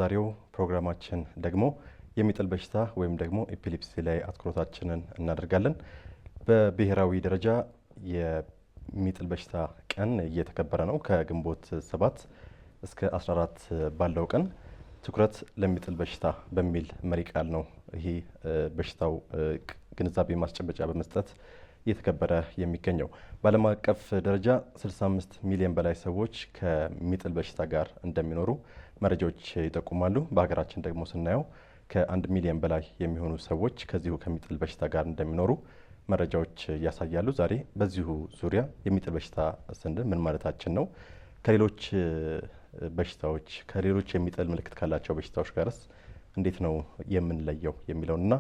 በዛሬው ፕሮግራማችን ደግሞ የሚጥል በሽታ ወይም ደግሞ ኤፒሌፕሲ ላይ አትኩሮታችንን እናደርጋለን። በብሔራዊ ደረጃ የሚጥል በሽታ ቀን እየተከበረ ነው። ከግንቦት 7 እስከ 14 ባለው ቀን ትኩረት ለሚጥል በሽታ በሚል መሪ ቃል ነው ይሄ በሽታው ግንዛቤ ማስጨበጫ በመስጠት እየተከበረ የሚገኘው። በዓለም አቀፍ ደረጃ 65 ሚሊዮን በላይ ሰዎች ከሚጥል በሽታ ጋር እንደሚኖሩ መረጃዎች ይጠቁማሉ። በሀገራችን ደግሞ ስናየው ከ1 ሚሊዮን በላይ የሚሆኑ ሰዎች ከዚሁ ከሚጥል በሽታ ጋር እንደሚኖሩ መረጃዎች ያሳያሉ። ዛሬ በዚሁ ዙሪያ የሚጥል በሽታ ስንል ምን ማለታችን ነው? ከሌሎች በሽታዎች ከሌሎች የሚጥል ምልክት ካላቸው በሽታዎች ጋርስ እንዴት ነው የምንለየው የሚለውና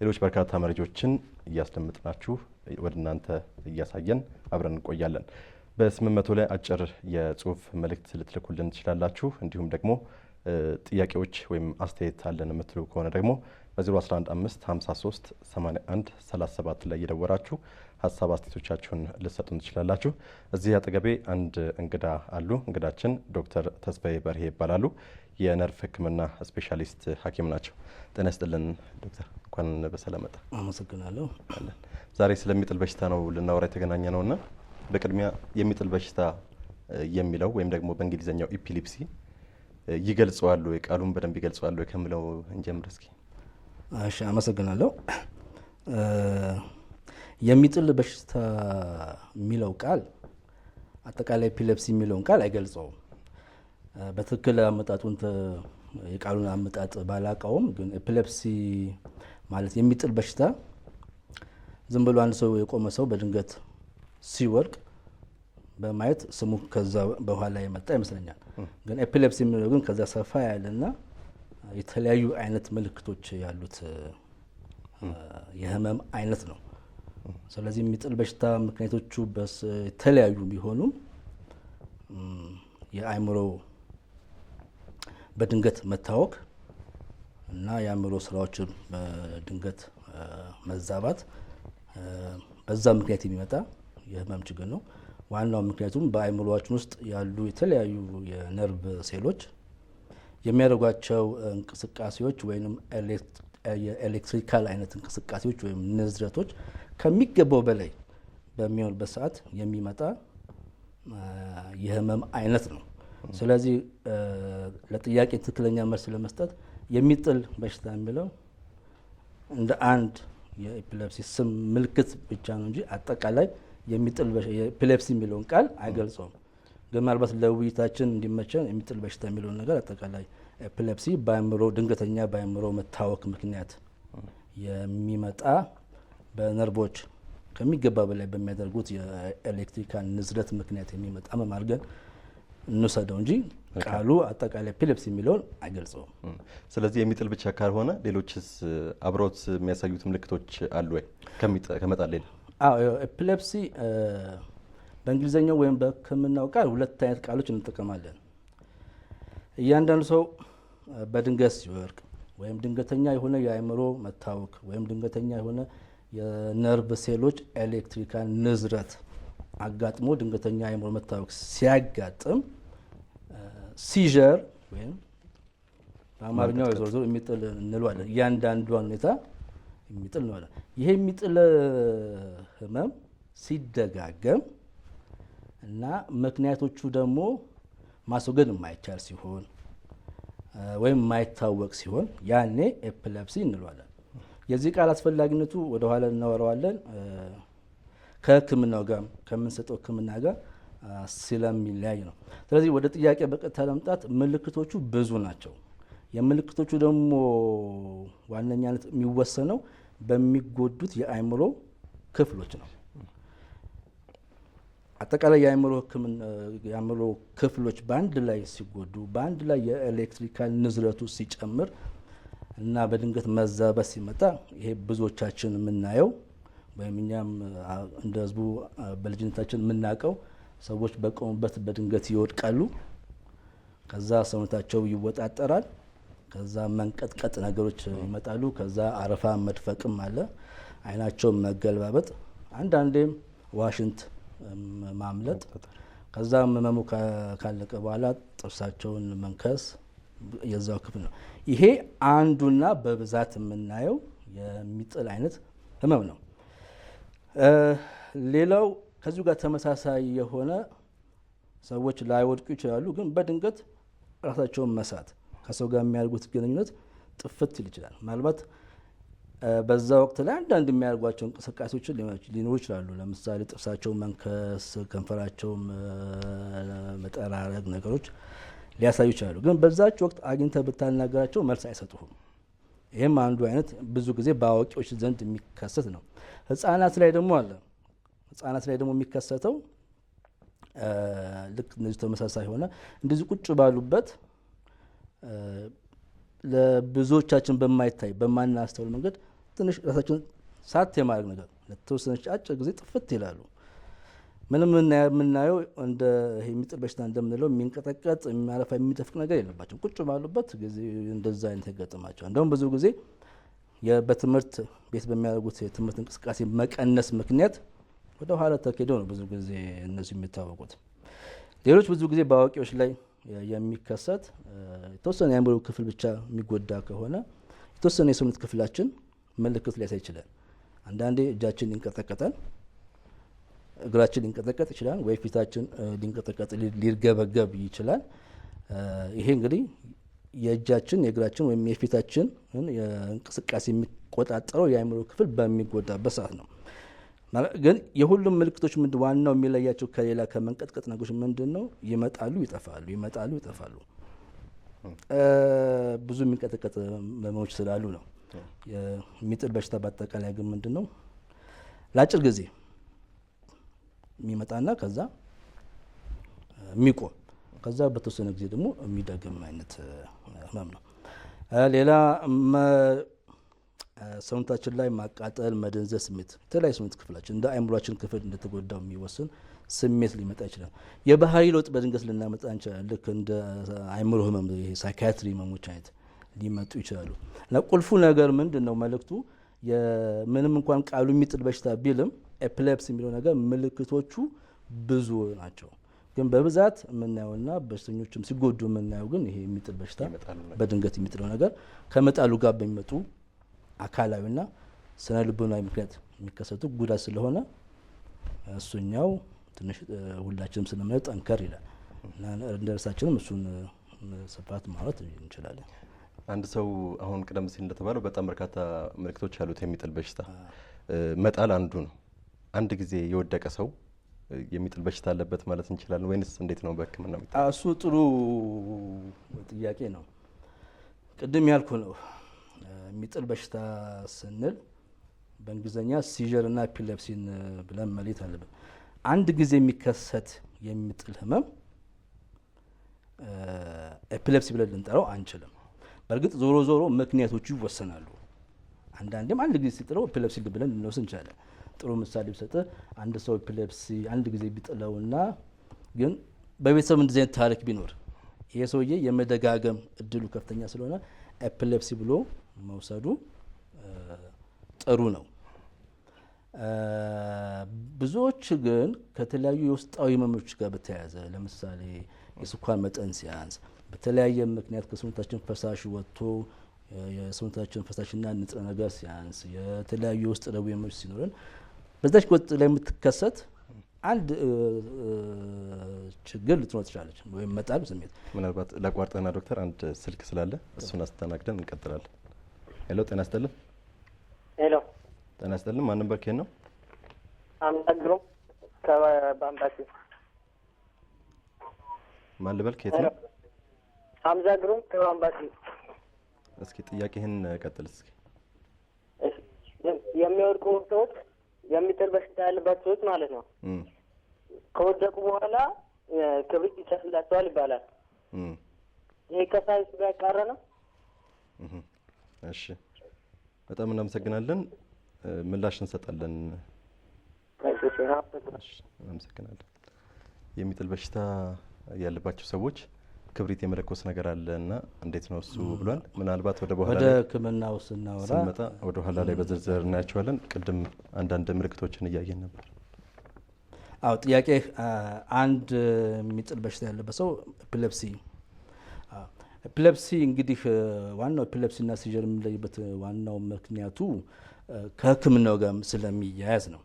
ሌሎች በርካታ መረጃዎችን እያስደምጥናችሁ ወደ እናንተ እያሳየን አብረን እንቆያለን። በ800 ላይ አጭር የጽሁፍ መልእክት ልትልኩልን ትችላላችሁ። እንዲሁም ደግሞ ጥያቄዎች ወይም አስተያየት አለን የምትሉ ከሆነ ደግሞ በ0115538137 ላይ እየደወላችሁ ሀሳብ አስተያየቶቻችሁን ልትሰጡን ትችላላችሁ። እዚህ አጠገቤ አንድ እንግዳ አሉ። እንግዳችን ዶክተር ተስፋዬ በርሄ ይባላሉ። የነርቭ ሕክምና ስፔሻሊስት ሐኪም ናቸው። ጤና ይስጥልን ዶክተር፣ እንኳን በሰላም መጣ። አመሰግናለሁ። ዛሬ ስለሚጥል በሽታ ነው ልናወራ የተገናኘ ነውና በቅድሚያ የሚጥል በሽታ የሚለው ወይም ደግሞ በእንግሊዝኛው ኤፒሌፕሲ ይገልጸዋል ወይ ቃሉን በደንብ ይገልጸዋል ወይ ከምለው እንጀምር እስኪ። እሺ፣ አመሰግናለሁ። የሚጥል በሽታ የሚለው ቃል አጠቃላይ ኤፒሌፕሲ የሚለውን ቃል አይገልጸውም። በትክክል አመጣጡን የቃሉን አመጣጥ ባላቀውም ግን ኤፒሌፕሲ ማለት የሚጥል በሽታ ዝም ብሎ አንድ ሰው የቆመ ሰው በድንገት ሲወድቅ በማየት ስሙ ከዛ በኋላ የመጣ ይመስለኛል። ግን ኤፒሌፕሲ የሚለው ግን ከዛ ሰፋ ያለና የተለያዩ አይነት ምልክቶች ያሉት የህመም አይነት ነው። ስለዚህ የሚጥል በሽታ ምክንያቶቹ የተለያዩ ቢሆኑም የአእምሮ በድንገት መታወክ እና የአእምሮ ስራዎችን በድንገት መዛባት በዛ ምክንያት የሚመጣ የህመም ችግር ነው። ዋናው ምክንያቱም በአእምሮአችን ውስጥ ያሉ የተለያዩ የነርቭ ሴሎች የሚያደርጓቸው እንቅስቃሴዎች ወይም የኤሌክትሪካል አይነት እንቅስቃሴዎች ወይም ንዝረቶች ከሚገባው በላይ በሚሆንበት ሰዓት የሚመጣ የህመም አይነት ነው። ስለዚህ ለጥያቄ ትክክለኛ መልስ ለመስጠት የሚጥል በሽታ የሚለው እንደ አንድ የኤፒሌፕሲ ስም ምልክት ብቻ ነው እንጂ አጠቃላይ የሚጥል ኤፒሌፕሲ የሚለውን ቃል አይገልጸውም። ግን ምናልባት ለውይይታችን እንዲመቸን የሚጥል በሽታ የሚለውን ነገር አጠቃላይ ኤፒሌፕሲ በአእምሮ ድንገተኛ በአእምሮ መታወክ ምክንያት የሚመጣ በነርቮች ከሚገባ በላይ በሚያደርጉት የኤሌክትሪካል ንዝረት ምክንያት የሚመጣ ህመም አድርገን እንውሰደው እንጂ ቃሉ አጠቃላይ ኤፒሌፕሲ የሚለውን አይገልጸውም። ስለዚህ የሚጥል ብቻ ካልሆነ ሌሎችስ አብሮት የሚያሳዩት ምልክቶች አሉ ወይ ከመጣል ሌላ? ኤፒሌፕሲ በእንግሊዝኛው ወይም በሕክምናው ቃል ሁለት አይነት ቃሎች እንጠቀማለን። እያንዳንዱ ሰው በድንገት ሲወድቅ ወይም ድንገተኛ የሆነ የአእምሮ መታወክ ወይም ድንገተኛ የሆነ የነርቭ ሴሎች ኤሌክትሪካል ንዝረት አጋጥሞ ድንገተኛ የአእምሮ መታወክ ሲያጋጥም ሲዠር ወይም በአማርኛው ዞር ዞር የሚጥል እንለዋለን። እያንዳንዷን ሁኔታ የሚጥል እንለዋለን። ይሄ የሚጥል ህመም ሲደጋገም እና ምክንያቶቹ ደግሞ ማስወገድ የማይቻል ሲሆን ወይም የማይታወቅ ሲሆን ያኔ ኤፒሌፕሲ እንለዋለን። የዚህ ቃል አስፈላጊነቱ ወደ ኋላ እናወራዋለን። ከህክምናው ጋር ከምንሰጠው ህክምና ጋር ስለሚለያይ ነው። ስለዚህ ወደ ጥያቄ በቀጥታ ለመምጣት ምልክቶቹ ብዙ ናቸው። የምልክቶቹ ደግሞ ዋነኛነት የሚወሰነው በሚጎዱት የአእምሮ ክፍሎች ነው። አጠቃላይ የአእምሮ ክፍሎች በአንድ ላይ ሲጎዱ በአንድ ላይ የኤሌክትሪካል ንዝረቱ ሲጨምር እና በድንገት መዛባት ሲመጣ ይሄ ብዙዎቻችን የምናየው ወይም እኛም እንደ ህዝቡ በልጅነታችን የምናውቀው ሰዎች በቆሙበት በድንገት ይወድቃሉ። ከዛ ሰውነታቸው ይወጣጠራል። ከዛ መንቀጥቀጥ ነገሮች ይመጣሉ። ከዛ አረፋ መድፈቅም አለ። አይናቸው መገልባበጥ፣ አንዳንዴም ዋሽንት ማምለጥ፣ ከዛ ህመሙ ካለቀ በኋላ ጥርሳቸውን መንከስ የዛው ክፍል ነው። ይሄ አንዱና በብዛት የምናየው የሚጥል አይነት ህመም ነው። ሌላው ከዚሁ ጋር ተመሳሳይ የሆነ ሰዎች ላይወድቁ ይችላሉ፣ ግን በድንገት ራሳቸውን መሳት፣ ከሰው ጋር የሚያደርጉት ግንኙነት ጥፍት ይል ይችላል። ምናልባት በዛ ወቅት ላይ አንዳንድ የሚያደርጓቸው እንቅስቃሴዎችን ሊኖሩ ይችላሉ። ለምሳሌ ጥርሳቸውን መንከስ፣ ከንፈራቸውን መጠራረግ ነገሮች ሊያሳዩ ይችላሉ። ግን በዛች ወቅት አግኝተህ ብታናገራቸው መልስ አይሰጡህም። ይህም አንዱ አይነት ብዙ ጊዜ በአዋቂዎች ዘንድ የሚከሰት ነው። ህጻናት ላይ ደግሞ አለ። ህጻናት ላይ ደግሞ የሚከሰተው ልክ እነዚህ ተመሳሳይ ሆነ እንደዚህ ቁጭ ባሉበት ለብዙዎቻችን በማይታይ በማናስተውል መንገድ ትንሽ ራሳቸውን ሳት የማድረግ ነገር ለተወሰነች አጭር ጊዜ ጥፍት ይላሉ። ምንም የምናየው እንደ የሚጥል በሽታ እንደምንለው የሚንቀጠቀጥ የሚያለፋ የሚተፍቅ ነገር የለባቸው። ቁጭ ባሉበት ጊዜ እንደዛ አይነት ያጋጥማቸው። እንደውም ብዙ ጊዜ በትምህርት ቤት በሚያደርጉት የትምህርት እንቅስቃሴ መቀነስ ምክንያት ወደ ኋላ ተኬደው ነው ብዙ ጊዜ እነሱ የሚታወቁት። ሌሎች ብዙ ጊዜ በአዋቂዎች ላይ የሚከሰት የተወሰነ የአእምሮ ክፍል ብቻ የሚጎዳ ከሆነ የተወሰነ የሰውነት ክፍላችን ምልክት ሊያሳይ ይችላል። አንዳንዴ እጃችን ሊንቀጠቀጣል፣ እግራችን ሊንቀጠቀጥ ይችላል፣ ወይ ፊታችን ሊንቀጠቀጥ ሊርገበገብ ይችላል። ይሄ እንግዲህ የእጃችን የእግራችን ወይም የፊታችን እንቅስቃሴ የሚቆጣጠረው የአእምሮ ክፍል በሚጎዳበት ሰዓት ነው። ግን የሁሉም ምልክቶች ዋናው የሚለያቸው ከሌላ ከመንቀጥቀጥ ነገሮች ምንድን ነው? ይመጣሉ፣ ይጠፋሉ፣ ይመጣሉ፣ ይጠፋሉ። ብዙ የሚንቀጠቀጥ ህመሞች ስላሉ ነው። የሚጥል በሽታ በአጠቃላይ ግን ምንድን ነው? ለአጭር ጊዜ የሚመጣና ከዛ የሚቆም ከዛ በተወሰነ ጊዜ ደግሞ የሚደግም አይነት ህመም ነው። ሌላ ሰውነታችን ላይ ማቃጠል፣ መደንዘዝ ስሜት የተለያዩ ሰውነት ክፍላችን እንደ አእምሯችን ክፍል እንደተጎዳው የሚወስን ስሜት ሊመጣ ይችላል። የባህሪ ለውጥ በድንገት ልናመጣ እንችላለን። ልክ እንደ አእምሮ ህመም ሳይካትሪ ህመሞች አይነት ሊመጡ ይችላሉ። እና ቁልፉ ነገር ምንድን ነው? መልእክቱ ምንም እንኳን ቃሉ የሚጥል በሽታ ቢልም ኤፒሌፕሲ የሚለው ነገር ምልክቶቹ ብዙ ናቸው። ግን በብዛት የምናየውና በሽተኞችም ሲጎዱ የምናየው ግን ይሄ የሚጥል በሽታ በድንገት የሚጥለው ነገር ከመጣሉ ጋር በሚመጡ አካላዊና ስነ ልቦናዊ ምክንያት የሚከሰቱ ጉዳት ስለሆነ እሱኛው ትንሽ ሁላችንም ስንመለጥ ጠንከር ይላል እና እንደርሳችንም እሱን ስፋት ማለት እንችላለን። አንድ ሰው አሁን ቀደም ሲል እንደተባለው በጣም በርካታ ምልክቶች ያሉት የሚጥል በሽታ መጣል አንዱ ነው። አንድ ጊዜ የወደቀ ሰው የሚጥል በሽታ አለበት ማለት እንችላለን ወይንስ እንዴት ነው በሕክምና? እሱ ጥሩ ጥያቄ ነው። ቅድም ያልኩ ነው የሚጥል በሽታ ስንል በእንግሊዝኛ ሲዥር እና ኤፒሌፕሲን ብለን መለየት አለብን። አንድ ጊዜ የሚከሰት የሚጥል ህመም ኤፒሌፕሲ ብለን ልንጠራው አንችልም። በእርግጥ ዞሮ ዞሮ ምክንያቶቹ ይወሰናሉ። አንዳንዴም አንድ ጊዜ ሲጥለው ኤፒሌፕሲ ብለን ልንወስድ እንችላለን። ጥሩ ምሳሌ ብሰጥ አንድ ሰው ኤፒሌፕሲ አንድ ጊዜ ቢጥለውና ግን በቤተሰብ እንደዚህ አይነት ታሪክ ቢኖር ይሄ ሰውዬ የመደጋገም እድሉ ከፍተኛ ስለሆነ ኤፒሌፕሲ ብሎ መውሰዱ ጥሩ ነው። ብዙዎች ግን ከተለያዩ የውስጣዊ ህመሞች ጋር በተያያዘ ለምሳሌ የስኳር መጠን ሲያንስ፣ በተለያየ ምክንያት ከሰውነታችን ፈሳሽ ወጥቶ የሰውነታችን ፈሳሽና ንጥረ ነገር ሲያንስ፣ የተለያዩ የውስጥ ደዌ ህመሞች ሲኖረን በዛች ወጥ ላይ የምትከሰት አንድ ችግር ልትኖር ትችላለች፣ ወይም መጣል ስሜት። ምናልባት ላቋርጠና ዶክተር አንድ ስልክ ስላለ እሱን አስተናግደን እንቀጥላለን። ሄሎ፣ ጤና ይስጥልን። ሄሎ፣ ጤና ይስጥልን። ማን ነበር? ከየት ነው? አምጣግሮ ከባምባሲ። ማን ልበል? ከየት ነው? ሀምዛ ግሩ ከባምባሲ። እስኪ ጥያቄህን ቀጥል። እስኪ የሚወድቁ ሰዎች የሚጥል በሽታ ያለባቸው ሰዎች ማለት ነው ከወደቁ በኋላ ክብሪት ይጨስላቸዋል ይባላል። ይሄ ከሳይንስ ጋር ያቃረነ? እሺ፣ በጣም እናመሰግናለን። ምላሽ እንሰጣለን። እናመሰግናለን። የሚጥል በሽታ ያለባቸው ሰዎች ክብሪት የመለኮስ ነገር አለ እና እንዴት ነው እሱ ብሏል። ምናልባት ወደ በኋላ ወደ ሕክምናው ስንመጣ ወደ ኋላ ላይ በዝርዝር እናያቸዋለን። ቅድም አንዳንድ ምልክቶችን እያየን ነበር። አዎ፣ ጥያቄ አንድ የሚጥል በሽታ ያለበት ሰው ኤፒሌፕሲ ኤፒሌፕሲ እንግዲህ ዋናው ኤፒሌፕሲና ሲጀር የሚለይበት ዋናው ምክንያቱ ከሕክምናው ጋር ስለሚያያዝ ነው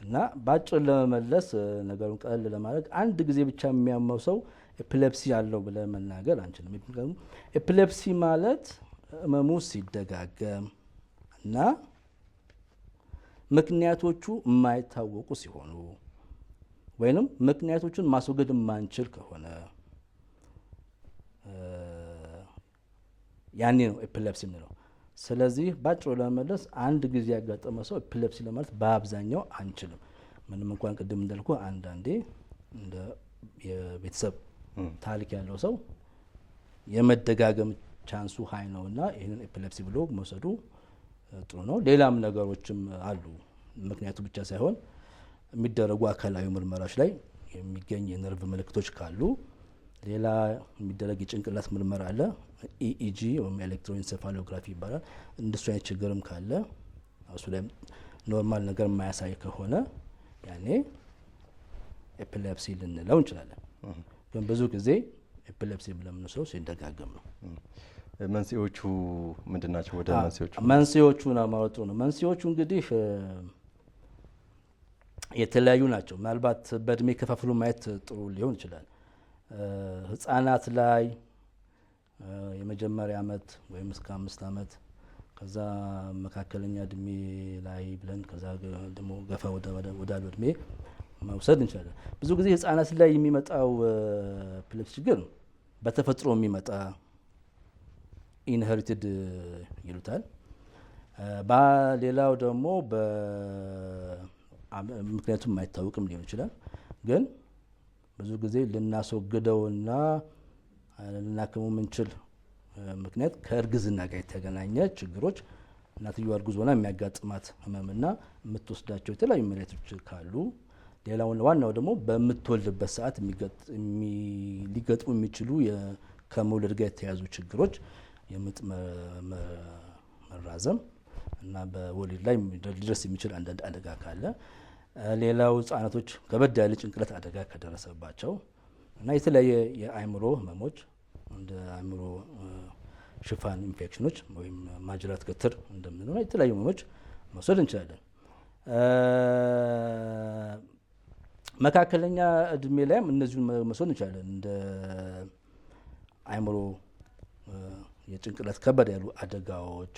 እና በአጭር ለመመለስ ነገሩን ቀለል ለማድረግ አንድ ጊዜ ብቻ የሚያመው ሰው ኤፒሌፕሲ አለው ብለን መናገር አንችልም። ኤፒሌፕሲ ማለት ህመሙ ሲደጋገም እና ምክንያቶቹ የማይታወቁ ሲሆኑ ወይንም ምክንያቶቹን ማስወገድ የማንችል ከሆነ ያኔ ነው ኤፒሌፕሲ የምንለው። ስለዚህ ባጭሩ ለመመለስ አንድ ጊዜ ያጋጠመ ሰው ኤፒሌፕሲ ለማለት በአብዛኛው አንችልም። ምንም እንኳን ቅድም እንዳልኩ አንዳንዴ እንደ የቤተሰብ ታሪክ ያለው ሰው የመደጋገም ቻንሱ ሀይ ነው እና ይህንን ኤፒሌፕሲ ብሎ መውሰዱ ጥሩ ነው። ሌላም ነገሮችም አሉ። ምክንያቱ ብቻ ሳይሆን የሚደረጉ አካላዊ ምርመራዎች ላይ የሚገኝ የነርቭ ምልክቶች ካሉ ሌላ የሚደረግ የጭንቅላት ምርመራ አለ። ኢኢጂ ወይም ኤሌክትሮኢንሴፋሎግራፊ ይባላል። እንደሱ አይነት ችግርም ካለ እሱ ላይ ኖርማል ነገር የማያሳይ ከሆነ ያኔ ኤፒሌፕሲ ልንለው እንችላለን። ግን ብዙ ጊዜ ኤፒሌፕሲ ብለን የምንወስደው ሲደጋገም ነው። መንስኤዎቹ ምንድን ናቸው? ወደ መንስኤዎቹ ማወጡ ነው። መንስኤዎቹ እንግዲህ የተለያዩ ናቸው። ምናልባት በእድሜ ከፋፍሎ ማየት ጥሩ ሊሆን ይችላል። ህጻናት ላይ የመጀመሪያ ዓመት ወይም እስከ 5 ዓመት፣ ከዛ መካከለኛ እድሜ ላይ ብለን ከዛ ደግሞ ገፋ ወዳሉ እድሜ መውሰድ እንችላለን። ብዙ ጊዜ ህጻናት ላይ የሚመጣው ኤፒሌፕሲ ችግር በተፈጥሮ የሚመጣ ኢንሄሪትድ ይሉታል። ሌላው ደግሞ ምክንያቱም የማይታወቅም ሊሆን ይችላል። ግን ብዙ ጊዜ ልናስወግደውና ልናክመው የምንችል ምክንያት ከእርግዝና ጋር የተገናኘ ችግሮች፣ እናትየዋ እርጉዝ ሆና የሚያጋጥማት ህመምና የምትወስዳቸው የተለያዩ መድኃኒቶች ካሉ፣ ዋናው ደግሞ በምትወልድበት ሰዓት ሊገጥሙ የሚችሉ ከመውለድ ጋር የተያዙ ችግሮች፣ የምጥ መራዘም እና በወሊድ ላይ ሊደርስ የሚችል አንዳንድ አደጋ ካለ፣ ሌላው ህጻናቶች ከበድ ያለ ጭንቅላት አደጋ ከደረሰባቸው እና የተለያየ የአእምሮ ህመሞች እንደ አእምሮ ሽፋን ኢንፌክሽኖች ወይም ማጅራት ገትር እንደምንለው የተለያዩ ህመሞች መውሰድ እንችላለን። መካከለኛ እድሜ ላይም እነዚሁን መውሰድ እንችላለን። እንደ አእምሮ የጭንቅላት ከበድ ያሉ አደጋዎች፣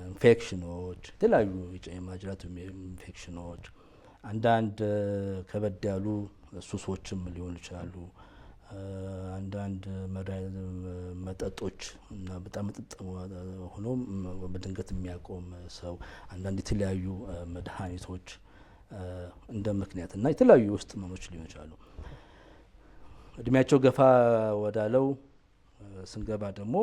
ኢንፌክሽኖች፣ የተለያዩ የማጅራት ኢንፌክሽኖች፣ አንዳንድ ከበድ ያሉ ሱሶችም ሊሆኑ ይችላሉ። አንዳንድ መጠጦች እና በጣም መጠጥ ሆኖ በድንገት የሚያቆም ሰው፣ አንዳንድ የተለያዩ መድኃኒቶች እንደ ምክንያት እና የተለያዩ የውስጥ ህመሞች ሊሆኑ ይችላሉ። እድሜያቸው ገፋ ወዳለው ስንገባ ደግሞ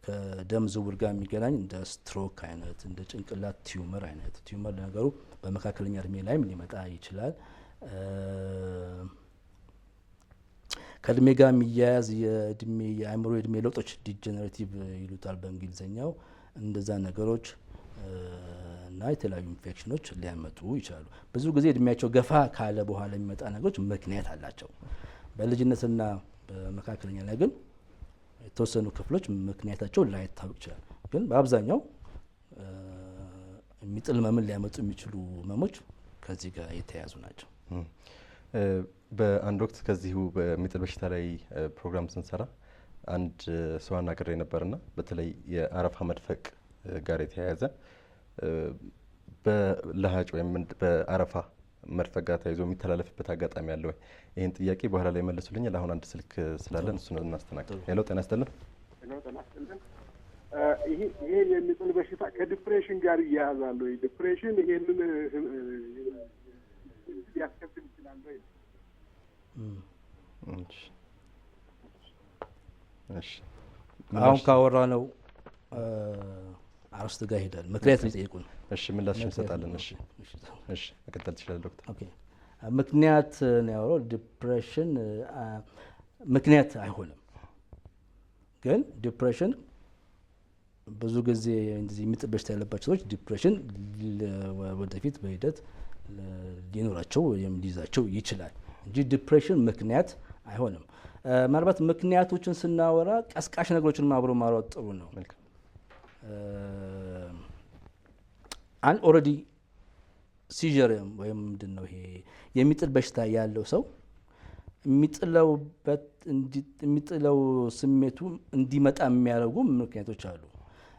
ከደም ዝውውር ጋር የሚገናኝ እንደ ስትሮክ አይነት፣ እንደ ጭንቅላት ቲዩመር አይነት። ቲዩመር ለነገሩ በመካከለኛ እድሜ ላይም ሊመጣ ይችላል። ከእድሜ ጋር የሚያያዝ የአእምሮ የእድሜ ለውጦች ዲጀነሬቲቭ ይሉታል በእንግሊዝኛው። እንደዛ ነገሮች እና የተለያዩ ኢንፌክሽኖች ሊያመጡ ይችላሉ። ብዙ ጊዜ እድሜያቸው ገፋ ካለ በኋላ የሚመጣ ነገሮች ምክንያት አላቸው። በልጅነትና በመካከለኛ ላይ ግን የተወሰኑ ክፍሎች ምክንያታቸው ላይታወቅ ይችላል። ግን በአብዛኛው የሚጥል ህመምን ሊያመጡ የሚችሉ ህመሞች ከዚህ ጋር የተያያዙ ናቸው። በአንድ ወቅት ከዚሁ በሚጥል በሽታ ላይ ፕሮግራም ስንሰራ አንድ ሰው አናግሬ ነበርና በተለይ የአረፋ መድፈቅ ጋር የተያያዘ በለሃጭ ወይም በአረፋ መድፈቅ ጋር ተያይዞ የሚተላለፍበት አጋጣሚ አለ ወይ? ይህን ጥያቄ በኋላ ላይ መልሱልኛል። አሁን አንድ ስልክ ስላለን እሱን እናስተናግድ። ሄሎ፣ ጤና ይስጥልን። ይሄ የሚጥል በሽታ ከዲፕሬሽን ጋር ይያያዛል ወይ? ዲፕሬሽን ይሄንን ሊያስከትል ይችላል ወይ? እሺ፣ አሁን ካወራ ነው አርስት ጋር ሄዳል። ምክንያት ሊጠይቁን። እሺ፣ ምላሽ እንሰጣለን። እሺ፣ መቀጠል ትችላለህ ዶክተር። ኦኬ፣ ምክንያት ነው ያወራው። ዲፕሬሽን ምክንያት አይሆንም። ግን ዲፕሬሽን ብዙ ጊዜ እንደዚህ የሚጥል በሽታ ያለባቸው ሰዎች ዲፕሬሽን ወደፊት በሂደት ሊኖራቸው ወይም ሊይዛቸው ይችላል እንጂ ዲፕሬሽን ምክንያት አይሆንም። ምናልባት ምክንያቶችን ስናወራ ቀስቃሽ ነገሮችን አብሮ ማውራት ጥሩ ነው። አንድ ኦልሬዲ ሲጀር ወይም ምንድን ነው ይሄ የሚጥል በሽታ ያለው ሰው የሚጥለው ስሜቱ እንዲመጣ የሚያደርጉ ምክንያቶች አሉ።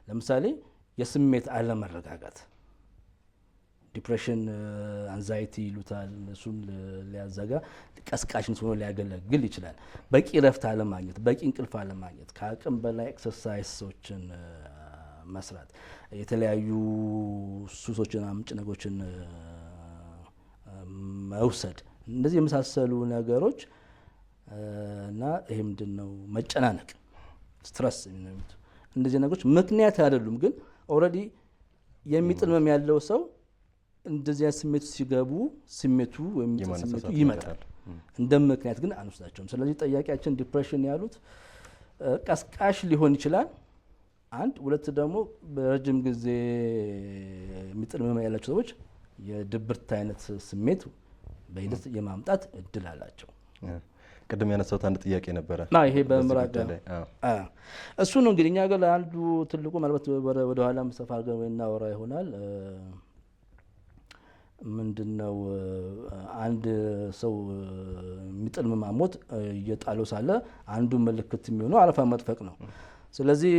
ለምሳሌ የስሜት አለመረጋጋት ዲፕሬሽን፣ አንዛይቲ ይሉታል። እሱን ሊያዘጋ ቀስቃሽን ሆኖ ሊያገለግል ይችላል። በቂ ረፍት አለማግኘት፣ በቂ እንቅልፍ አለማግኘት፣ ከአቅም በላይ ኤክሰርሳይሶችን መስራት፣ የተለያዩ ሱሶችን፣ አምጭ ነገሮችን መውሰድ፣ እንደዚህ የመሳሰሉ ነገሮች እና ይሄ ምንድን ነው መጨናነቅ፣ ስትረስ፣ እንደዚህ ነገሮች ምክንያት አይደሉም። ግን ኦልሬዲ የሚጥል ህመም ያለው ሰው እንደዚያ ስሜቱ ሲገቡ ስሜቱ ወይም ስሜቱ ይመጣል። እንደ ምክንያት ግን አንወስዳቸውም። ስለዚህ ጠያቂያችን ዲፕሬሽን ያሉት ቀስቃሽ ሊሆን ይችላል። አንድ ሁለት ደግሞ በረጅም ጊዜ የሚጥል ህመም ያላቸው ሰዎች የድብርት አይነት ስሜት በሂደት የማምጣት እድል አላቸው። ቅድም ያነሳሁት አንድ ጥያቄ ነበረ። ይሄ በምራቅ እሱ ነው እንግዲህ እኛ ጋር አንዱ ትልቁ ምናልባት ወደ ኋላ ሰፋ አድርገን እናወራ ይሆናል። ምንድነው አንድ ሰው የሚጥል ህመም አሞት እየጣለው ሳለ አንዱ ምልክት የሚሆነው አረፋ መጥፈቅ ነው። ስለዚህ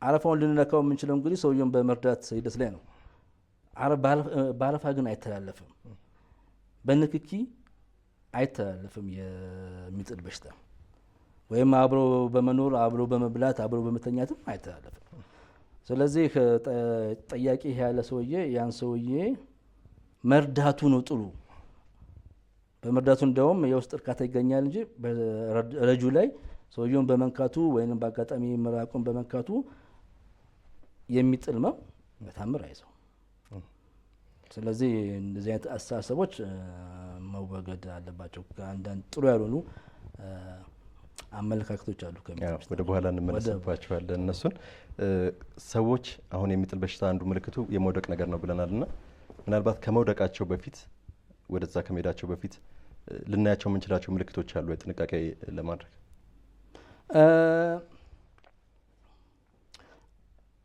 አረፋውን ልንነካው የምንችለው እንግዲህ ሰውየውን በመርዳት ሂደት ላይ ነው። በአረፋ ግን አይተላለፍም፣ በንክኪ አይተላለፍም የሚጥል በሽታ። ወይም አብሮ በመኖር አብሮ በመብላት አብሮ በመተኛትም አይተላለፍም። ስለዚህ ጠያቂ ያለ ሰውዬ ያን ሰውዬ መርዳቱ ነው ጥሩ። በመርዳቱ እንደውም የውስጥ እርካታ ይገኛል እንጂ ረጁ ላይ ሰውየውን በመንካቱ ወይም በአጋጣሚ ምራቁን በመንካቱ የሚጥል ህመም በታምር አይዘው። ስለዚህ እንደዚህ አይነት አስተሳሰቦች መወገድ አለባቸው። አንዳንድ ጥሩ ያልሆኑ አመለካከቶች አሉ። ወደ በኋላ እንመለስባቸዋለን እነሱን። ሰዎች አሁን የሚጥል በሽታ አንዱ ምልክቱ የመውደቅ ነገር ነው ብለናልና ምናልባት ከመውደቃቸው በፊት ወደዛ ከመሄዳቸው በፊት ልናያቸው የምንችላቸው ምልክቶች አሉ ጥንቃቄ ለማድረግ?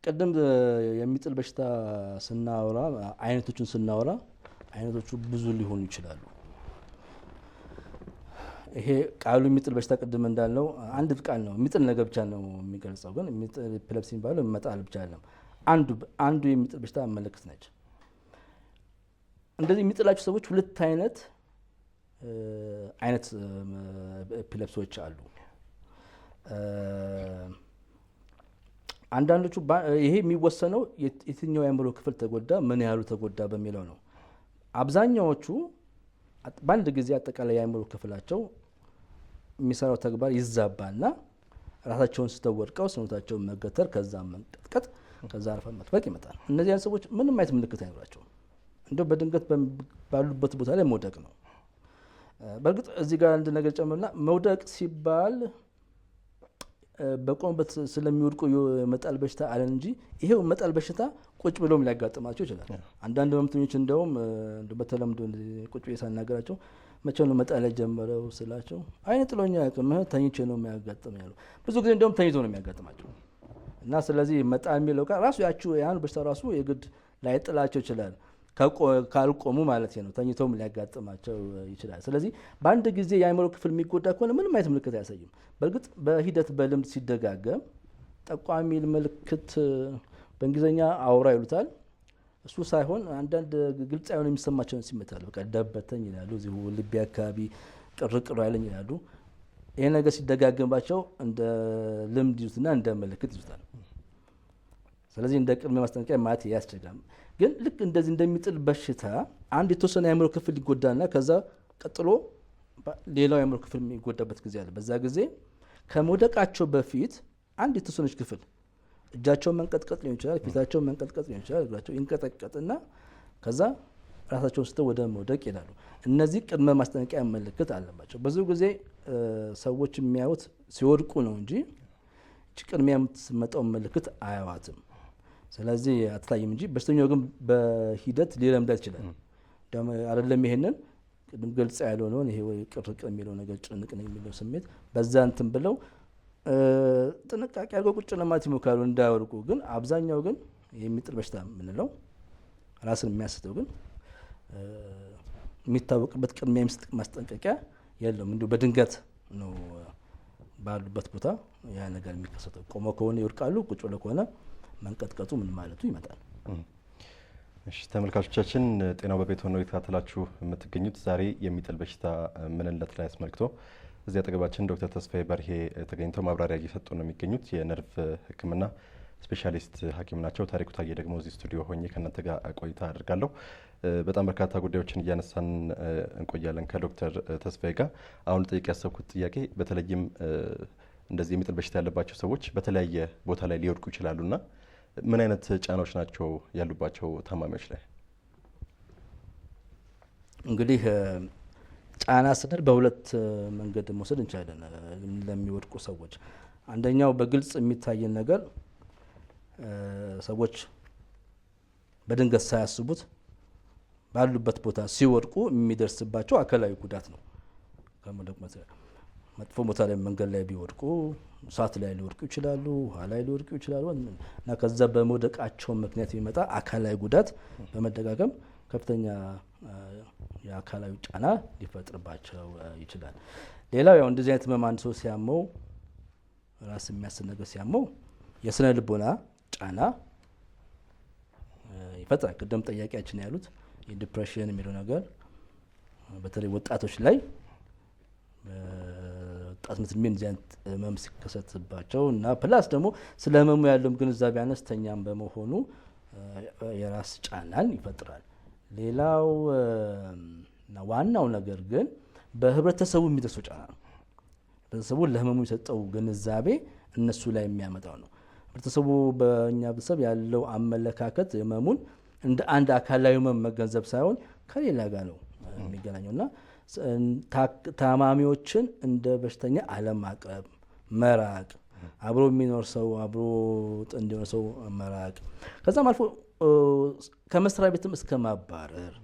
ቅድም የሚጥል በሽታ ስናወራ አይነቶቹን ስናወራ አይነቶቹ ብዙ ሊሆኑ ይችላሉ። ይሄ ቃሉ የሚጥል በሽታ ቅድም እንዳልነው አንድ ቃል ነው፣ የሚጥል ነገር ብቻ ነው የሚገልጸው። ግን ኤፒሌፕሲ የሚባለው መጣል ብቻ አይደለም፣ አንዱ የሚጥል በሽታ ምልክት ነች። እንደዚህ የሚጥላቸው ሰዎች ሁለት አይነት ኤፒሌፕሲዎች አሉ። አንዳንዶቹ ይሄ የሚወሰነው የትኛው የአእምሮ ክፍል ተጎዳ፣ ምን ያህሉ ተጎዳ በሚለው ነው። አብዛኛዎቹ በአንድ ጊዜ አጠቃላይ የአእምሮ ክፍላቸው የሚሰራው ተግባር ይዛባና ራሳቸውን ስተው ወድቀው ሰውነታቸውን መገተር፣ ከዛ መንቀጥቀጥ፣ ከዛ አረፋ መጥፈቅ ይመጣል። እነዚህ አይነት ሰዎች ምንም አይነት ምልክት አይኖራቸውም። እንደው በድንገት ባሉበት ቦታ ላይ መውደቅ ነው። በእርግጥ እዚህ ጋር አንድ ነገር ጨምርና መውደቅ ሲባል በቆሙበት ስለሚወድቁ የመጣል በሽታ አለን እንጂ ይሄው መጣል በሽታ ቁጭ ብለውም ሊያጋጥማቸው ይችላል። አንዳንድ ህመምተኞች እንደውም በተለምዶ ቁጭ ብዬ ሳናገራቸው መቼ ነው መጣል የጀመረው ስላቸው አይነ ጥሎኛ ያቅም ተኝቼ ነው የሚያጋጥም ያሉ። ብዙ ጊዜ እንደውም ተኝቶ ነው የሚያጋጥማቸው። እና ስለዚህ መጣል የሚለው ቃል ራሱ ያን በሽታ ራሱ የግድ ላይጥላቸው ይችላል፣ ካልቆሙ ማለት ነው። ተኝቶም ሊያጋጥማቸው ይችላል። ስለዚህ በአንድ ጊዜ የአእምሮ ክፍል የሚጎዳ ከሆነ ምንም አይነት ምልክት አያሳይም። በእርግጥ በሂደት በልምድ ሲደጋገም ጠቋሚ ምልክት በእንግሊዝኛ አውራ ይሉታል። እሱ ሳይሆን አንዳንድ ግልጽ አይሆን የሚሰማቸውን ስሜት አለ። በቃ ደበተኝ ይላሉ፣ እዚሁ ልቤ አካባቢ ቅርቅር አይለኝ ይላሉ። ይሄ ነገር ሲደጋገምባቸው እንደ ልምድ ይዙትና እንደ ምልክት ይዙታል። ስለዚህ እንደ ቅድመ ማስጠንቀቂያ ማለት ያስቸግራል። ግን ልክ እንደዚህ እንደሚጥል በሽታ አንድ የተወሰነ የአእምሮ ክፍል ይጎዳና ከዛ ቀጥሎ ሌላው የአእምሮ ክፍል የሚጎዳበት ጊዜ አለ። በዛ ጊዜ ከመውደቃቸው በፊት አንድ የተወሰነች ክፍል እጃቸውን መንቀጥቀጥ ሊሆን ይችላል፣ ፊታቸውን መንቀጥቀጥ ሊሆን ይችላል፣ እግራቸው ይንቀጠቀጥና ከዛ ራሳቸውን ስተው ወደ መውደቅ ይላሉ። እነዚህ ቅድመ ማስጠንቀቂያ ምልክት አለባቸው። ብዙ ጊዜ ሰዎች የሚያዩት ሲወድቁ ነው እንጂ ቅድሚያ የምትመጣው ምልክት አያዋትም። ስለዚህ አትታይም እንጂ በሽተኛው ግን በሂደት ሊለምዳት ይችላል። አይደለም ይሄንን ቅድም ገልጽ ያልሆነውን ይሄ ወይ ቅርቅር የሚለው ነገር ጭንቅ ነው የሚለው ስሜት በዛ እንትን ብለው ጥንቃቄ አድርገው ቁጭ ለማለት ይሞክራሉ እንዳያወርቁ። ግን አብዛኛው ግን የሚጥል በሽታ የምንለው ራስን የሚያስተው ግን የሚታወቅበት ቅድሚያ የሚሰጥ ማስጠንቀቂያ የለውም። እንዲሁ በድንገት ነው ባሉበት ቦታ ያ ነገር የሚከሰተው። ቆመው ከሆነ ይወድቃሉ፣ ቁጭ ብለው ከሆነ መንቀጥቀጡ ምን ማለቱ ይመጣል። እሺ ተመልካቾቻችን፣ ጤናው በቤት ሆነው የተከታተላችሁ የምትገኙት ዛሬ የሚጥል በሽታ ምንነት ላይ አስመልክቶ እዚህ አጠገባችን ዶክተር ተስፋዬ በርሄ ተገኝተው ማብራሪያ እየሰጡ ነው የሚገኙት። የነርቭ ሕክምና ስፔሻሊስት ሐኪም ናቸው። ታሪኩ ታዬ ደግሞ እዚህ ስቱዲዮ ሆኜ ከእናንተ ጋር ቆይታ አድርጋለሁ። በጣም በርካታ ጉዳዮችን እያነሳን እንቆያለን ከዶክተር ተስፋዬ ጋር። አሁን ልጠይቅ ያሰብኩት ጥያቄ በተለይም እንደዚህ የሚጥል በሽታ ያለባቸው ሰዎች በተለያየ ቦታ ላይ ሊወድቁ ይችላሉና ምን አይነት ጫናዎች ናቸው ያሉባቸው ታማሚዎች ላይ? እንግዲህ ጫና ስንል በሁለት መንገድ መውሰድ እንችላለን ለሚወድቁ ሰዎች። አንደኛው በግልጽ የሚታየን ነገር ሰዎች በድንገት ሳያስቡት ባሉበት ቦታ ሲወድቁ የሚደርስባቸው አካላዊ ጉዳት ነው። መጥፎ ቦታ ላይ መንገድ ላይ ቢወድቁ እሳት ላይ ሊወድቁ ይችላሉ፣ ውሃ ላይ ሊወድቁ ይችላሉ እና ከዛ በመውደቃቸው ምክንያት የሚመጣ አካላዊ ጉዳት በመደጋገም ከፍተኛ የአካላዊ ጫና ሊፈጥርባቸው ይችላል። ሌላው ያው እንደዚህ አይነት ህመም አንድ ሰው ሲያመው ራስ የሚያስል ነገር ሲያመው የስነ ልቦና ጫና ይፈጥራል። ቅድም ጠያቂያችን ያሉት የዲፕሬሽን የሚለው ነገር በተለይ ወጣቶች ላይ ወጣትነት እድሜ እንደዚህ አይነት ህመም ሲከሰትባቸው እና ፕላስ ደግሞ ስለ ህመሙ ያለውም ግንዛቤ አነስተኛም በመሆኑ የራስ ጫናን ይፈጥራል። ሌላው እና ዋናው ነገር ግን በህብረተሰቡ የሚደርሰው ጫና ነው። ህብረተሰቡ ለህመሙ የሰጠው ግንዛቤ እነሱ ላይ የሚያመጣው ነው። ህብረተሰቡ በእኛ ቤተሰብ ያለው አመለካከት ህመሙን እንደ አንድ አካላዊ ህመም መገንዘብ ሳይሆን ከሌላ ጋር ነው የሚገናኘው እና ታማሚዎችን እንደ በሽተኛ አለማቅረብ፣ መራቅ፣ አብሮ የሚኖር ሰው አብሮ ጥንድ የሆነ ሰው መራቅ፣ ከዛም አልፎ ከመስሪያ ቤትም እስከ ማባረር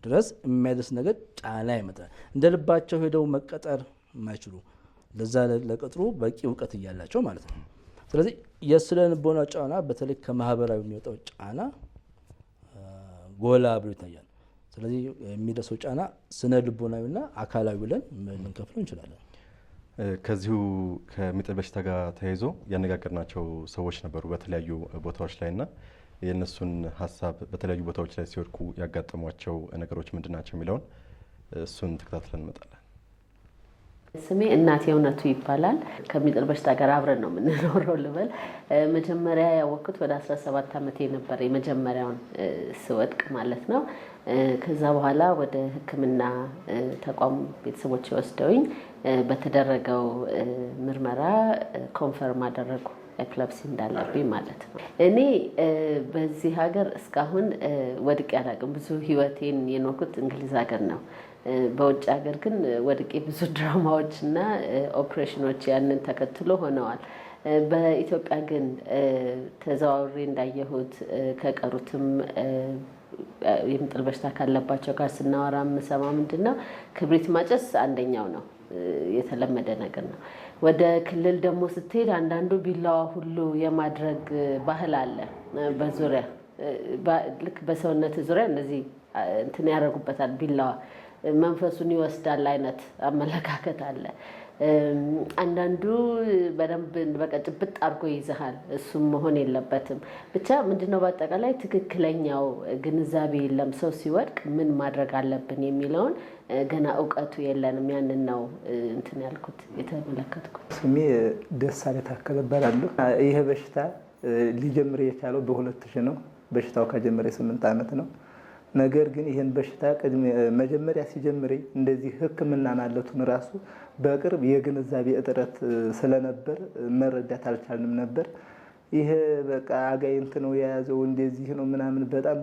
ድረስ የሚያደርስ ነገር ጫና ይመጣል። እንደ ልባቸው ሄደው መቀጠር የማይችሉ ለዛ ለቅጥሩ በቂ እውቀት እያላቸው ማለት ነው። ስለዚህ የስነ ልቦና ጫና በተለይ ከማህበራዊ የሚወጣው ጫና ጎላ ብሎ ይታያል። ስለዚህ የሚደርሰው ጫና ስነ ልቦናዊና አካላዊ ብለን ልንከፍለው እንችላለን። ከዚሁ ከሚጥል በሽታ ጋር ተያይዞ ያነጋገርናቸው ሰዎች ነበሩ በተለያዩ ቦታዎች ላይና የእነሱን ሀሳብ በተለያዩ ቦታዎች ላይ ሲወድቁ ያጋጠሟቸው ነገሮች ምንድን ናቸው የሚለውን እሱን ተከታትለን እንመጣለን። ስሜ እናቴ እውነቱ ይባላል። ከሚጥል በሽታ ጋር አብረን ነው የምንኖረው ልበል። መጀመሪያ ያወቅኩት ወደ 17 ዓመቴ ነበር፣ የመጀመሪያውን ስወድቅ ማለት ነው። ከዛ በኋላ ወደ ሕክምና ተቋም ቤተሰቦች ወስደውኝ በተደረገው ምርመራ ኮንፈርም አደረጉ ኤፒሌፕሲ እንዳለብኝ ማለት ነው። እኔ በዚህ ሀገር እስካሁን ወድቄ አላውቅም። ብዙ ህይወቴን የኖርኩት እንግሊዝ ሀገር ነው። በውጭ ሀገር ግን ወድቄ ብዙ ድራማዎች እና ኦፕሬሽኖች ያንን ተከትሎ ሆነዋል። በኢትዮጵያ ግን ተዘዋውሬ እንዳየሁት ከቀሩትም የሚጥል በሽታ ካለባቸው ጋር ስናወራ የምሰማ ምንድን ነው ክብሪት ማጨስ አንደኛው ነው፣ የተለመደ ነገር ነው። ወደ ክልል ደግሞ ስትሄድ አንዳንዱ ቢላዋ ሁሉ የማድረግ ባህል አለ። በዙሪያ ልክ በሰውነት ዙሪያ እንደዚህ እንትን ያደርጉበታል ቢላዋ መንፈሱን ይወስዳል አይነት አመለካከት አለ። አንዳንዱ በደንብ በቃ ጭብጥ አድርጎ ይዘሃል። እሱም መሆን የለበትም። ብቻ ምንድነው በአጠቃላይ ትክክለኛው ግንዛቤ የለም። ሰው ሲወድቅ ምን ማድረግ አለብን የሚለውን ገና እውቀቱ የለንም። ያንን ነው እንትን ያልኩት የተመለከትኩት። ስሜ ደሳሌ ታከለ እባላለሁ። ይሄ በሽታ ሊጀምር የቻለው በ2000 ነው። በሽታው ከጀመረ 8 ዓመት ነው። ነገር ግን ይሄን በሽታ መጀመሪያ ሲጀምር እንደዚህ ሕክምና ማለቱን ራሱ በቅርብ የግንዛቤ እጥረት ስለነበር መረዳት አልቻልንም ነበር። ይሄ በቃ አጋይንት ነው የያዘው እንደዚህ ነው ምናምን በጣም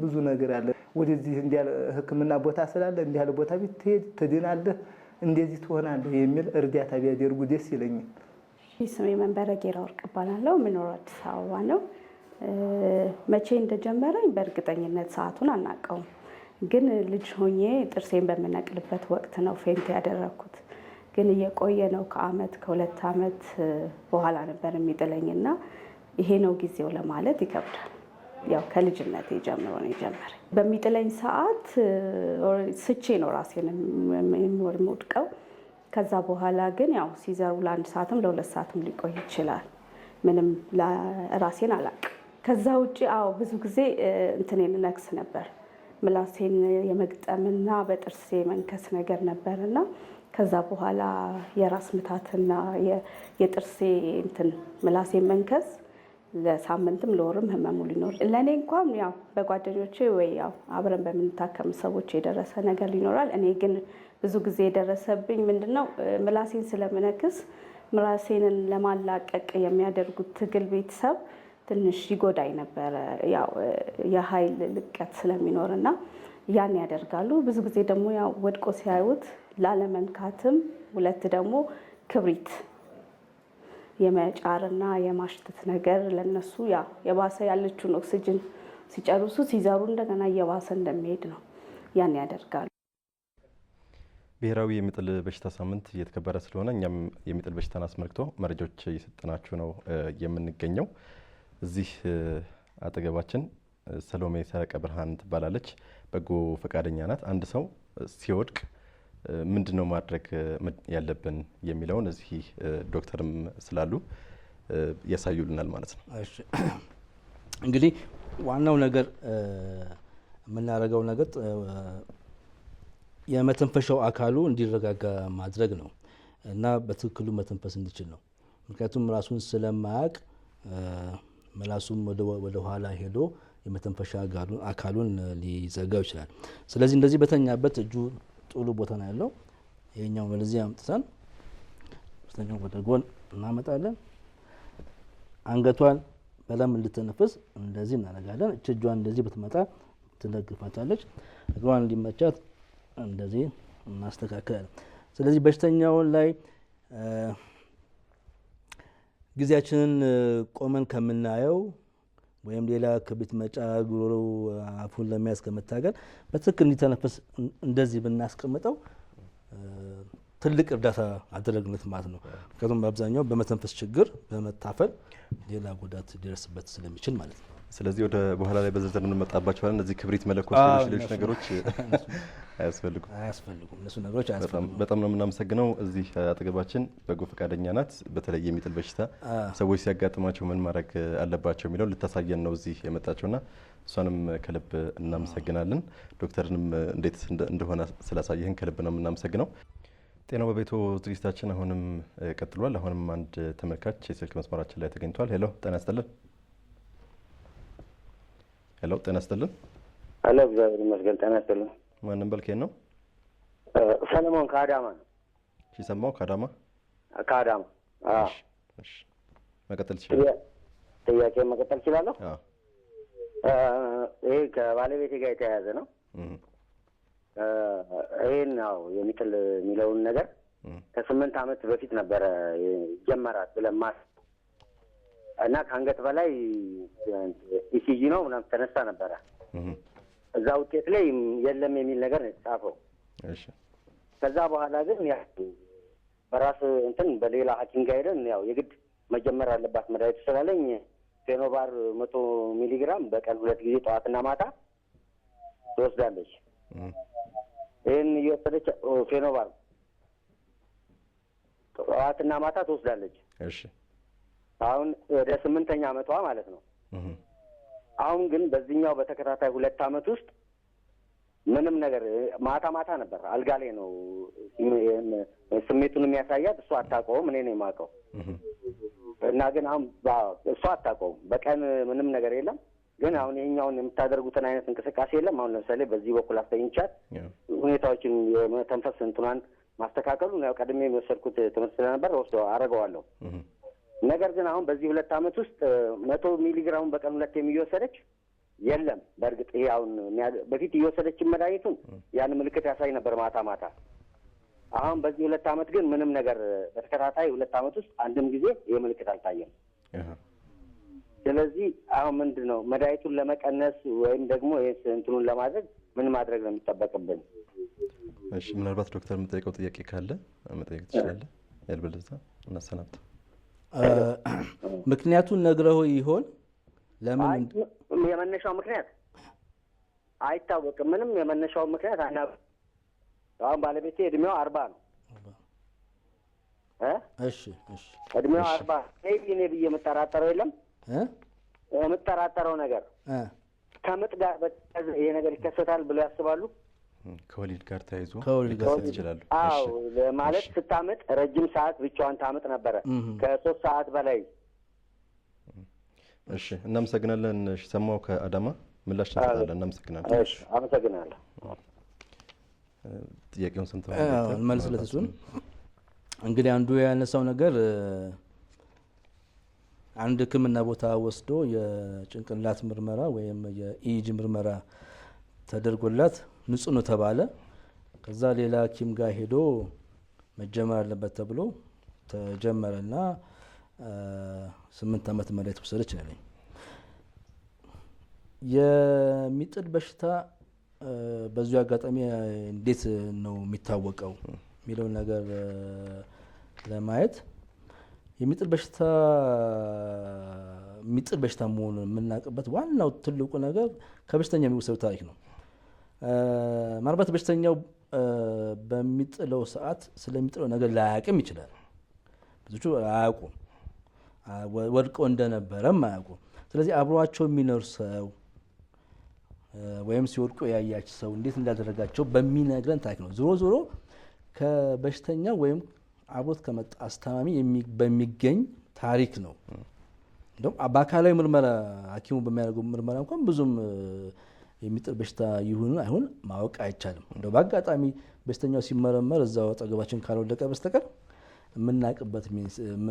ብዙ ነገር አለ። ወደዚህ እንዲያለ ሕክምና ቦታ ስላለ እንዲያለ ቦታ ብትሄድ ትድናለህ፣ እንደዚህ ትሆናለህ የሚል እርዳታ ቢያደርጉ ደስ ይለኛል። ስሜ መንበረ ጌራ ወርቅ እባላለሁ። የምኖረው አዲስ አበባ ነው። መቼ እንደጀመረኝ በእርግጠኝነት ሰዓቱን አናውቀውም። ግን ልጅ ሆኜ ጥርሴን በምነቅልበት ወቅት ነው ፌንት ያደረኩት። ግን እየቆየ ነው ከአመት ከ2 አመት በኋላ ነበር የሚጥለኝና ይሄ ነው ጊዜው ለማለት ይከብዳል። ያው ከልጅነቴ ጀምሮ ነው የጀመረ። በሚጥለኝ ሰዓት ስቼ ነው ራሴን የምወድቀው። ከዛ በኋላ ግን ያው ሲዘሩ ለ1 ሰዓትም ለ2 ሰዓትም ሊቆይ ይችላል። ምንም ራሴን አላውቅም። ከዛ ውጪ ብዙ ጊዜ እንትኔን ነክስ ነበር። ምላሴን የመግጠምና በጥርሴ መንከስ ነገር ነበርና ከዛ በኋላ የራስ ምታትና የጥርሴ ምላሴ መንከስ ለሳምንትም ለወርም ህመሙ ሊኖር ለእኔ እንኳን ያው በጓደኞቼ ወይ ያው አብረን በምንታከም ሰዎች የደረሰ ነገር ሊኖራል። እኔ ግን ብዙ ጊዜ የደረሰብኝ ምንድነው ምላሴን ስለምነክስ ምላሴንን ለማላቀቅ የሚያደርጉት ትግል ቤተሰብ ትንሽ ይጎዳይ ነበረ። ያው የኃይል ልቀት ስለሚኖርና ያን ያደርጋሉ። ብዙ ጊዜ ደግሞ ያው ወድቆ ሲያዩት ላለመንካትም 2 ደግሞ ክብሪት የመጫርና የማሽተት ነገር ለነሱ ያው የባሰ ያለችውን ኦክሲጅን ሲጨርሱ ሲዘሩ እንደገና እየባሰ እንደሚሄድ ነው ያን ያደርጋሉ። ብሔራዊ የሚጥል በሽታ ሳምንት እየተከበረ ስለሆነ እኛም የሚጥል በሽታን አስመልክቶ መረጃዎች እየሰጠናችሁ ነው የምንገኘው። እዚህ አጠገባችን ሰሎሜ ሰረቀ ብርሃን ትባላለች። በጎ ፈቃደኛ ናት። አንድ ሰው ሲወድቅ ምንድነው ማድረግ ያለብን የሚለውን እዚህ ዶክተርም ስላሉ ያሳዩልናል ማለት ነው። እሺ እንግዲህ ዋናው ነገር የምናደርገው ነገር የመተንፈሻው አካሉ እንዲረጋጋ ማድረግ ነው እና በትክክሉ መተንፈስ እንዲችል ነው። ምክንያቱም ራሱን ስለማያውቅ ምላሱም ወደ ኋላ ሄዶ የመተንፈሻ አካሉን ሊዘጋው ይችላል። ስለዚህ እንደዚህ በተኛበት እጁ ጥሉ ቦታ ነው ያለው። ይሄኛው ወደዚህ አምጥተን በስተኛው ወደ ጎን እናመጣለን። አንገቷን በደንብ እንድትነፍስ እንደዚህ እናደርጋለን። እጇን እንደዚህ ብትመጣ ትደግፋታለች። እግሯን እንዲመቻት እንደዚህ እናስተካክላለን። ስለዚህ በሽተኛውን ላይ ጊዜያችንን ቆመን ከምናየው ወይም ሌላ ክብሪት መጫ ጉሮሮ አፉን ለመያዝ ከመታገል በትክክል እንዲተነፍስ እንደዚህ ብናስቀምጠው ትልቅ እርዳታ አደረግነት ማለት ነው። ምክንያቱም በአብዛኛው በመተንፈስ ችግር በመታፈል ሌላ ጉዳት ሊደርስበት ስለሚችል ማለት ነው። ስለዚህ ወደ በኋላ ላይ በዝርዝር እንመጣባቸዋለን። እነዚህ ክብሪት መለኮስ ሌሎች ነገሮች አያስፈልጉም። እነሱ ነገሮች አያስፈልጉም። በጣም ነው የምናመሰግነው። እዚህ አጠገባችን በጎ ፈቃደኛ ናት። በተለይ የሚጥል በሽታ ሰዎች ሲያጋጥማቸው ምን ማድረግ አለባቸው የሚለው ልታሳየን ነው እዚህ የመጣቸውና እሷንም ከልብ እናመሰግናለን። ዶክተርንም እንዴት እንደሆነ ስላሳየህን ከልብ ነው የምናመሰግነው። ጤናው በቤቶ ዝግጅታችን አሁንም ቀጥሏል። አሁንም አንድ ተመልካች የስልክ መስመራችን ላይ ተገኝቷል። ሄሎ ጤና ይስጥልን። ሄሎ ጤና ይስጥልን። ሄሎ እግዚአብሔር ይመስገን። ጤና ይስጥልን። ማንም በልከኝ ነው? ሰለሞን ከአዳማ ነው። እሺ ሰማው ከአዳማ ከአዳማ። እሺ መቀጠል ይችላል። ጥያቄ መቀጠል ይችላለሁ? ይሄ ከባለቤቴ ጋር የተያያዘ ነው። ይሄን ነው የሚጥል የሚለውን ነገር ከ8 አመት በፊት ነበረ ጀመራት ብለን እና ከአንገት በላይ ኢሲጂ ነው ምናምን ተነሳ ነበረ። እዛ ውጤት ላይ የለም የሚል ነገር ነው የተጻፈው። እሺ ከዛ በኋላ ግን ያው በራስ እንትን በሌላ ሐኪም ጋር ሄደን ያው የግድ መጀመር አለባት መድኃኒቱ ስላለኝ ፌኖባር 100 ሚሊግራም በቀን 2 ጊዜ ጠዋትና ማታ ትወስዳለች። ይህን እየወሰደች ፌኖባር ጠዋትና ማታ ትወስዳለች። እሺ አሁን ወደ 8ኛ አመቷ ማለት ነው። አሁን ግን በዚህኛው በተከታታይ 2 አመት ውስጥ ምንም ነገር ማታ ማታ ነበር አልጋ ላይ ነው ስሜቱን የሚያሳያት። እሷ አታውቀውም፣ እኔ ነኝ የማውቀው። እና ግን አሁን እሷ አታውቀውም። በቀን ምንም ነገር የለም። ግን አሁን ይሄኛውን የምታደርጉትን አይነት እንቅስቃሴ የለም። አሁን ለምሳሌ በዚህ በኩል አስተኝቻት ሁኔታዎችን የመተንፈስ እንትኗን ማስተካከሉን ያው ቀድሜ የወሰድኩት ትምህርት ስለነበር ወስዶ አደርገዋለሁ። ነገር ግን አሁን በዚህ 2 አመት ውስጥ 100 ሚሊግራም በቀን 2 የሚወሰደች የለም። በእርግጥ ይሄ አሁን በፊት እየወሰደች መድኃኒቱን ያን ምልክት ያሳይ ነበር ማታ ማታ። አሁን በዚህ 2 አመት ግን ምንም ነገር በተከታታይ 2 አመት ውስጥ አንድም ጊዜ ይሄ ምልክት አልታየም። ስለዚህ አሁን ምንድነው መድኃኒቱን ለመቀነስ ወይም ደግሞ እንትኑን ለማድረግ ምን ማድረግ ነው የሚጠበቅብን? እሺ ምናልባት ዶክተር የምጠይቀው ጥያቄ ካለ መጠየቅ ትችላለህ። ያልበለዚያ እናሰናብት። ምክንያቱን ነግረው ይሆን? ለምን የመነሻው ምክንያት አይታወቅም። ምንም የመነሻው ምክንያት አሁን ባለቤቴ እድሜው 40 ነው። እሺ እድሜው 40 እኔ ብዬ የምጠራጠረው የለም። የምጠራጠረው ነገር ከምጥ ጋር በተያያዘ ይሄ ነገር ይከሰታል ብለው ያስባሉ? ከወሊድ ጋር ተያይዞ ይችላሉ? አዎ ማለት ስታምጥ ረጅም ሰዓት ብቻዋን ታምጥ ነበረ ከ3 ሰዓት በላይ። እሺ እናመሰግናለን። እሺ ሰማው ከአዳማ ምላሽ እንሰጣለን። እናመሰግናለን። እሺ አመሰግናለሁ። ጥያቄውን ሰምተው መልስለት። እሱን እንግዲህ አንዱ ያነሳው ነገር አንድ ሕክምና ቦታ ወስዶ የጭንቅላት ምርመራ ወይም የኢጂ ምርመራ ተደርጎላት ንጹህ ነው ተባለ። ከዛ ሌላ ሐኪም ጋር ሄዶ መጀመር አለበት ተብሎ ተጀመረና 8 ዓመት መሬት ወሰደች ነኝ። የሚጥል በሽታ በዚሁ አጋጣሚ እንዴት ነው የሚታወቀው የሚለውን ነገር ለማየት የሚጥል በሽታ መሆኑን የምናውቅበት ዋናው ትልቁ ነገር ከበሽተኛ የሚወሰዱ ታሪክ ነው። ምናልባት በሽተኛው በሚጥለው ሰዓት ስለሚጥለው ነገር ላያውቅም ይችላል። ብዙዎቹ አያውቁም፣ ወድቀው እንደነበረም አያውቁም። ስለዚህ አብሯቸው የሚኖር ሰው ወይም ሲወድቁ ያያች ሰው እንዴት እንዳደረጋቸው በሚነግረን ታሪክ ነው። ዞሮ ዞሮ ከበሽተኛው ወይም አብሮት ከመጣ አስታማሚ በሚገኝ ታሪክ ነው። እንደውም በአካላዊ ምርመራ ሐኪሙ በሚያደርገው ምርመራ እንኳን ብዙም የሚጥል በሽታ ይሁን አይሁን ማወቅ አይቻልም። እንደው በአጋጣሚ በሽተኛው ሲመረመር እዛው አጠገባችን ካልወደቀ በስተቀር የምናውቅበት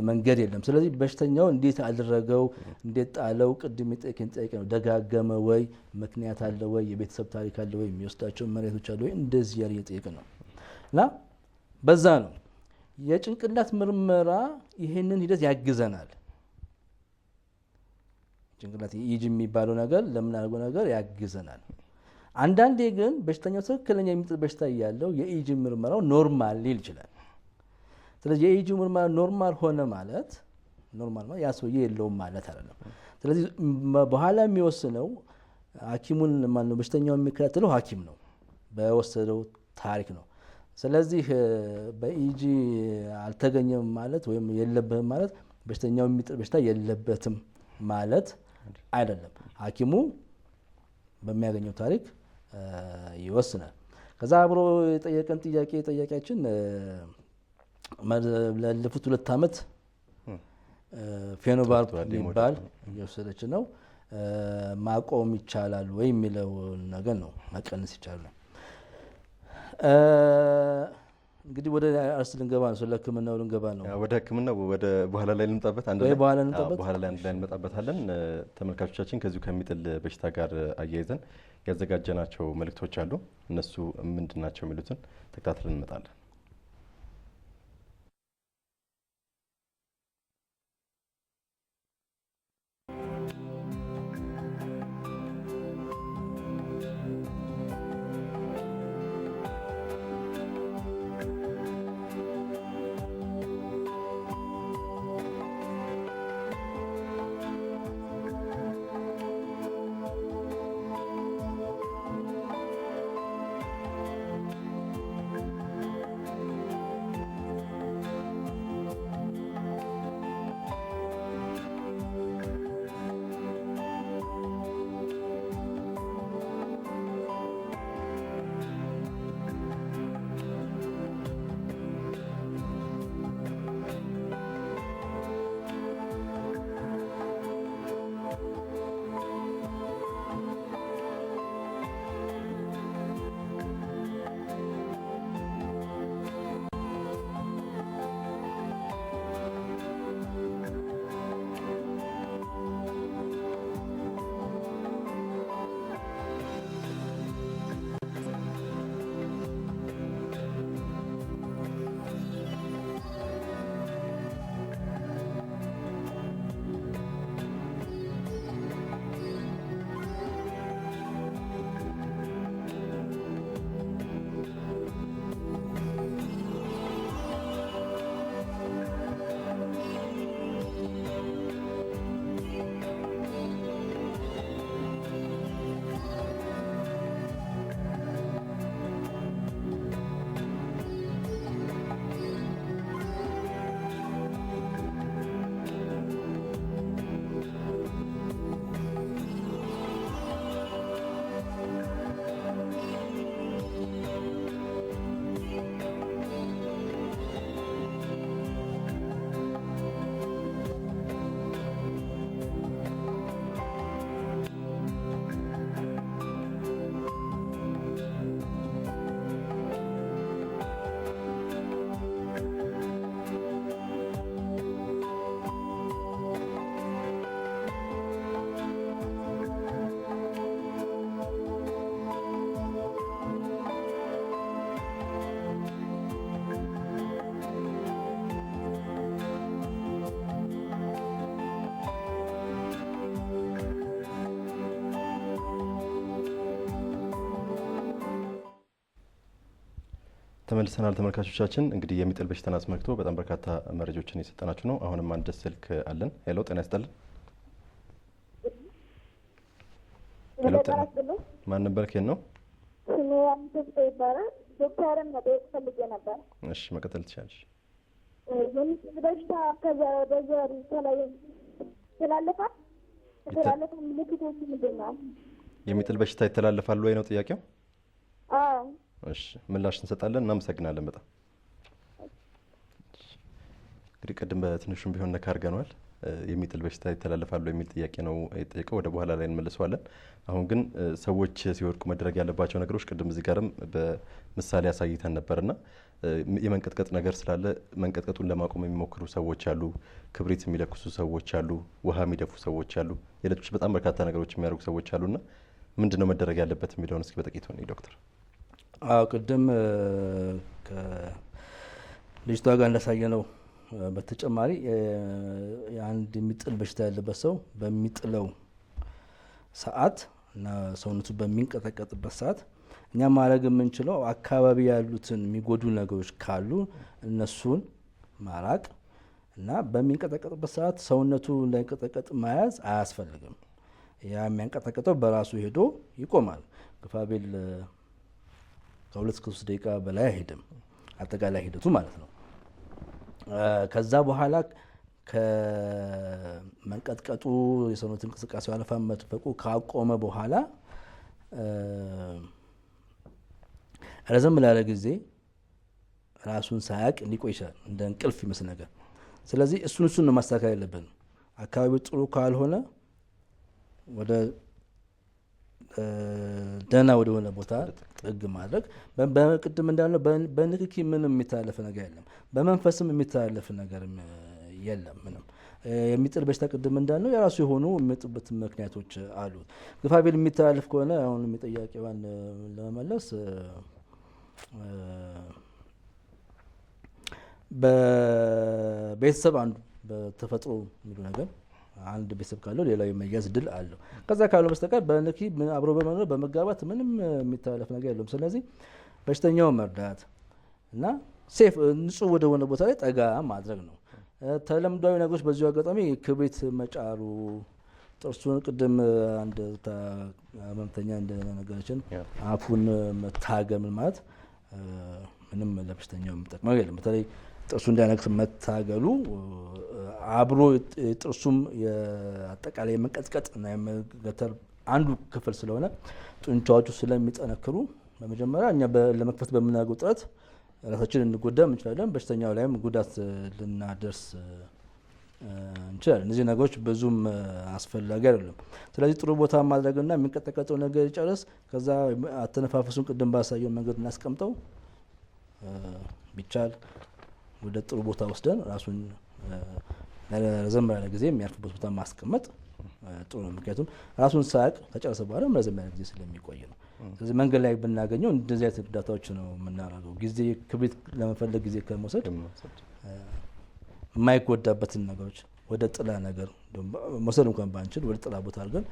መንገድ የለም። ስለዚህ በሽተኛው እንዴት አደረገው፣ እንዴት ጣለው፣ ቅድም የጠየቀኝ ጥያቄ ነው። ደጋገመ ወይ፣ ምክንያት አለ ወይ፣ የቤተሰብ ታሪክ አለ ወይ፣ የሚወስዳቸው መሬቶች አለ ወይ፣ እንደዚህ ያለ እየጠየቀ ነው። እና በዛ ነው የጭንቅላት ምርመራ ይህንን ሂደት ያግዘናል። ጭንቅላት ኢጂ የሚባለው ነገር ለምናደርገው ነገር ያግዘናል። አንዳንዴ ግን በሽተኛው ትክክለኛ የሚጥል በሽታ ያለው የኢጂ ምርመራው ኖርማል ሊል ይችላል። ስለዚህ የኢጂ ምርመራ ኖርማል ሆነ ማለት ያ ሰውዬ የለውም ማለት አይደለም። ስለዚህ በኋላ የሚወስነው ሐኪሙን ማነው በሽተኛው የሚከታተለው ሐኪም ነው፣ በወሰደው ታሪክ ነው። ስለዚህ በኢጂ አልተገኘም ማለት ወይም የለበትም ማለት በሽተኛው የሚጥል በሽታ የለበትም ማለት አይደለም። ሐኪሙ በሚያገኘው ታሪክ ይወስናል። ከዛ አብሮ የጠየቀን ጠያቂያችን ላለፉት 2 ዓመት ፌኖባርፕ የሚባል እየወሰደች ነው። ማቆም ይቻላል ወይ የሚለው ነገር ነው። መቀነስ ይቻላል። እንግዲህ ወደ አርስ ልንገባ ነው። ስለ ሕክምናው ልንገባ ነው። ወደ ሕክምናው ወደ በኋላ ላይ ልንመጣበት በኋላ ላይ እንመጣበታለን። ተመልካቾቻችን ከዚሁ ከሚጥል በሽታ ጋር አያይዘን ያዘጋጀናቸው መልእክቶች አሉ። እነሱ ምንድን ናቸው የሚሉትን ተከታትለን እንመጣለን። ተመልሰናል ተመልካቾቻችን። እንግዲህ የሚጥል በሽታን አስመልክቶ በጣም በርካታ መረጃዎችን እየሰጠናችሁ ነው። አሁንም አንድ ስልክ አለን። ሄሎ ጤና ይስጥልን። ሄሎ ጤና ማን ነበር? ከየት ነው? ስሜ አንተስ ይባላል። ዶክተርን መጠየቅ ፈልጌ ነበር። እሺ መቀጠል ትችላለሽ። የሚጥል በሽታ ከዘር ወደ ዘር ይተላለፋል? የተላለፈ ምልክቶቹ ምንድን ነው? የሚጥል በሽታ ይተላለፋል ወይ ነው ጥያቄው? አዎ። እሺ ምላሽ እንሰጣለን። እናመሰግናለን በጣም። እንግዲህ ቅድም በትንሹም ቢሆን ነካ አድርገነዋል። የሚጥል በሽታ ይተላለፋሉ የሚል ጥያቄ ነው የጠየቀው። ወደ በኋላ ላይ እንመልሰዋለን። አሁን ግን ሰዎች ሲወድቁ መደረግ ያለባቸው ነገሮች ቅድም እዚህ ጋርም በምሳሌ አሳይተን ነበርና የመንቀጥቀጥ ነገር ስላለ መንቀጥቀጡን ለማቆም የሚሞክሩ ሰዎች አሉ፣ ክብሪት የሚለኩሱ ሰዎች አሉ፣ ውሃ የሚደፉ ሰዎች አሉ፣ ሌሎች በጣም በርካታ ነገሮች የሚያደርጉ ሰዎች አሉና ምንድነው መደረግ ያለበት የሚለውን እስኪ በጥቂቱ ነው ዶክተር። አዎ ቅድም ከልጅቷ ጋር እንዳሳየ ነው። በተጨማሪ አንድ የሚጥል በሽታ ያለበት ሰው በሚጥለው ሰዓት እና ሰውነቱ በሚንቀጠቀጥበት ሰዓት እኛ ማድረግ የምንችለው አካባቢ ያሉትን የሚጎዱ ነገሮች ካሉ እነሱን ማራቅ እና በሚንቀጠቀጥበት ሰዓት ሰውነቱ እንዳይንቀጠቀጥ መያዝ አያስፈልግም። ያ የሚያንቀጠቀጠው በራሱ ሄዶ ይቆማል። ግፋቤል ከ2 እስከ 3 ደቂቃ በላይ አይሄድም አጠቃላይ ሂደቱ ማለት ነው። ከዛ በኋላ ከመንቀጥቀጡ የሰውነት እንቅስቃሴ አለፋ መጥፈቁ ካቆመ በኋላ ረዘም ላለ ጊዜ ራሱን ሳያቅ ሊቆይ ይችላል፣ እንደ እንቅልፍ ይመስል ነገር። ስለዚህ እሱን ነው ማስተካከል ያለብን። አካባቢው ጥሩ ካልሆነ ወደ ደህና ወደሆነ ቦታ ጥግ ማድረግ። በቅድም እንዳልነው በንክኪ ምንም የሚተላለፍ ነገር የለም፣ በመንፈስም የሚተላለፍ ነገር የለም ምንም። የሚጥል በሽታ ቅድም እንዳልነው የራሱ የሆኑ የሚመጡበት ምክንያቶች አሉት። ግፋቤል የሚተላለፍ ከሆነ አሁን ጥያቄዋን ለመመለስ በቤተሰብ አንዱ በተፈጥሮ የሚሉ ነገር አንድ ቤተሰብ ካለው ሌላው የመያዝ ድል አለው። ከዛ ካለው በስተቀር በንኪ አብሮ በመኖር በመጋባት ምንም የሚተላለፍ ነገር የለም። ስለዚህ በሽተኛውን መርዳት እና ሴፍ ንጹህ ወደ ሆነ ቦታ ላይ ጠጋ ማድረግ ነው። ተለምዷዊ ነገሮች በዚሁ አጋጣሚ ክብሪት መጫሩ፣ ጥርሱን ቅድም አንድ ህመምተኛ እንደነገረችን አፉን መታገም ማለት ምንም ለበሽተኛው የሚጠቅመው የለም። በተለይ ጥርሱ እንዳይነክስ መታገሉ አብሮ ጥርሱም የአጠቃላይ የመቀጥቀጥ እና የመገተር አንዱ ክፍል ስለሆነ ጡንቻዎቹ ስለሚጠነክሩ በመጀመሪያ እኛ ለመክፈት በምናደርገው ጥረት ራሳችን እንጎዳ እንችላለን፣ በሽተኛው ላይም ጉዳት ልናደርስ እንችላለን። እነዚህ ነገሮች ብዙም አስፈላጊ አይደለም። ስለዚህ ጥሩ ቦታ ማድረግና የሚንቀጠቀጠው ነገር ይጨርስ፣ ከዛ አተነፋፈሱን ቅድም ባሳየው መንገድ እናስቀምጠው፣ ቢቻል ወደ ጥሩ ቦታ ወስደን ራሱን ረዘም ያለ ጊዜ የሚያርፍበት ቦታ ማስቀመጥ ጥሩ ነው። ምክንያቱም ራሱን ሳያቅ ከጨረሰ በኋላ ረዘም ያለ ጊዜ ስለሚቆይ ነው። ስለዚህ መንገድ ላይ ብናገኘው እንደዚህ አይነት እርዳታዎች ነው የምናደርገው። ጊዜ ክብሪት ለመፈለግ ጊዜ ከመውሰድ የማይጎዳበትን ነገሮች ወደ ጥላ ነገር መውሰድ እንኳን ባንችል ወደ ጥላ ቦታ አድርገን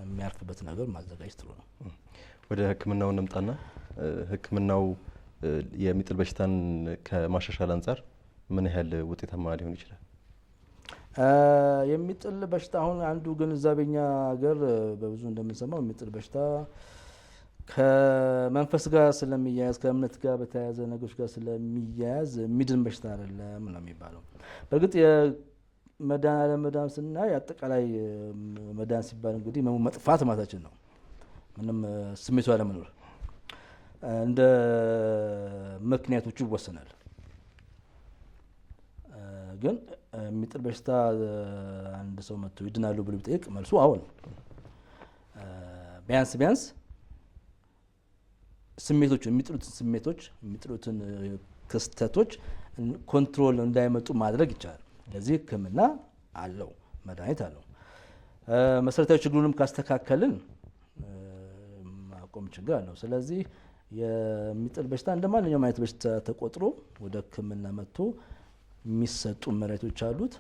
የሚያርፍበት ነገር ማዘጋጀት ጥሩ ነው። ወደ ሕክምናው እንምጣና ሕክምናው የሚጥል በሽታን ከማሻሻል አንጻር ምን ያህል ውጤታማ ሊሆን ይችላል? የሚጥል በሽታ አሁን አንዱ ግንዛቤኛ ሀገር በብዙ እንደምንሰማው የሚጥል በሽታ ከመንፈስ ጋር ስለሚያያዝ ከእምነት ጋር በተያያዘ ነገሮች ጋር ስለሚያያዝ የሚድን በሽታ አይደለም ነው የሚባለው። በእርግጥ የመዳን አለመዳን ስናይ አጠቃላይ መዳን ሲባል እንግዲህ መጥፋት ማለታችን ነው። ምንም ስሜቱ አለመኖር እንደ ምክንያቶቹ ይወሰናል። ግን የሚጥል በሽታ አንድ ሰው መጥቶ ይድናሉ ብሎ ቢጠይቅ መልሱ አሁን ቢያንስ ስሜቶች የሚጥሉትን ክስተቶች ኮንትሮል እንዳይመጡ ማድረግ ይቻላል። ለዚህ ሕክምና አለው፣ መድኃኒት አለው። መሰረታዊ ችግሩንም ካስተካከልን ማቆም ችግር አለው። ስለዚህ የሚጥል በሽታ እንደ ማንኛውም አይነት በሽታ ተቆጥሮ ወደ ሕክምና መጥቶ የሚሰጡ መድኃኒቶች አሉት።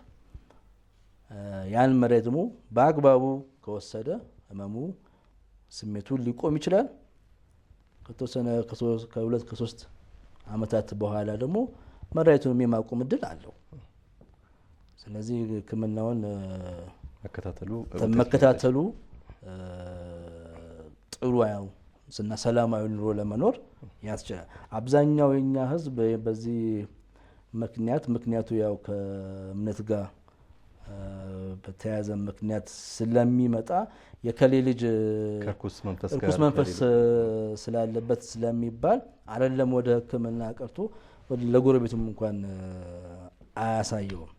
ያን መድኃኒት ደግሞ በአግባቡ ከወሰደ ህመሙ ስሜቱ ሊቆም ይችላል። ከተወሰነ ከ2 ከ3 አመታት በኋላ ደግሞ መድኃኒቱን የማቆም እድል አለው። ስለዚህ ሕክምናውን መከታተሉ ጥሩ ያው እና ሰላማዊ ኑሮ ለመኖር ያስችላል። አብዛኛው የኛ ህዝብ በዚህ ምክንያቱ ያው ከእምነት ጋር በተያያዘ ምክንያት ስለሚመጣ የከሌ ልጅ እርኩስ መንፈስ ስላለበት ስለሚባል አይደለም ወደ ሕክምና ቀርቶ ለጎረቤቱም እንኳን አያሳየውም።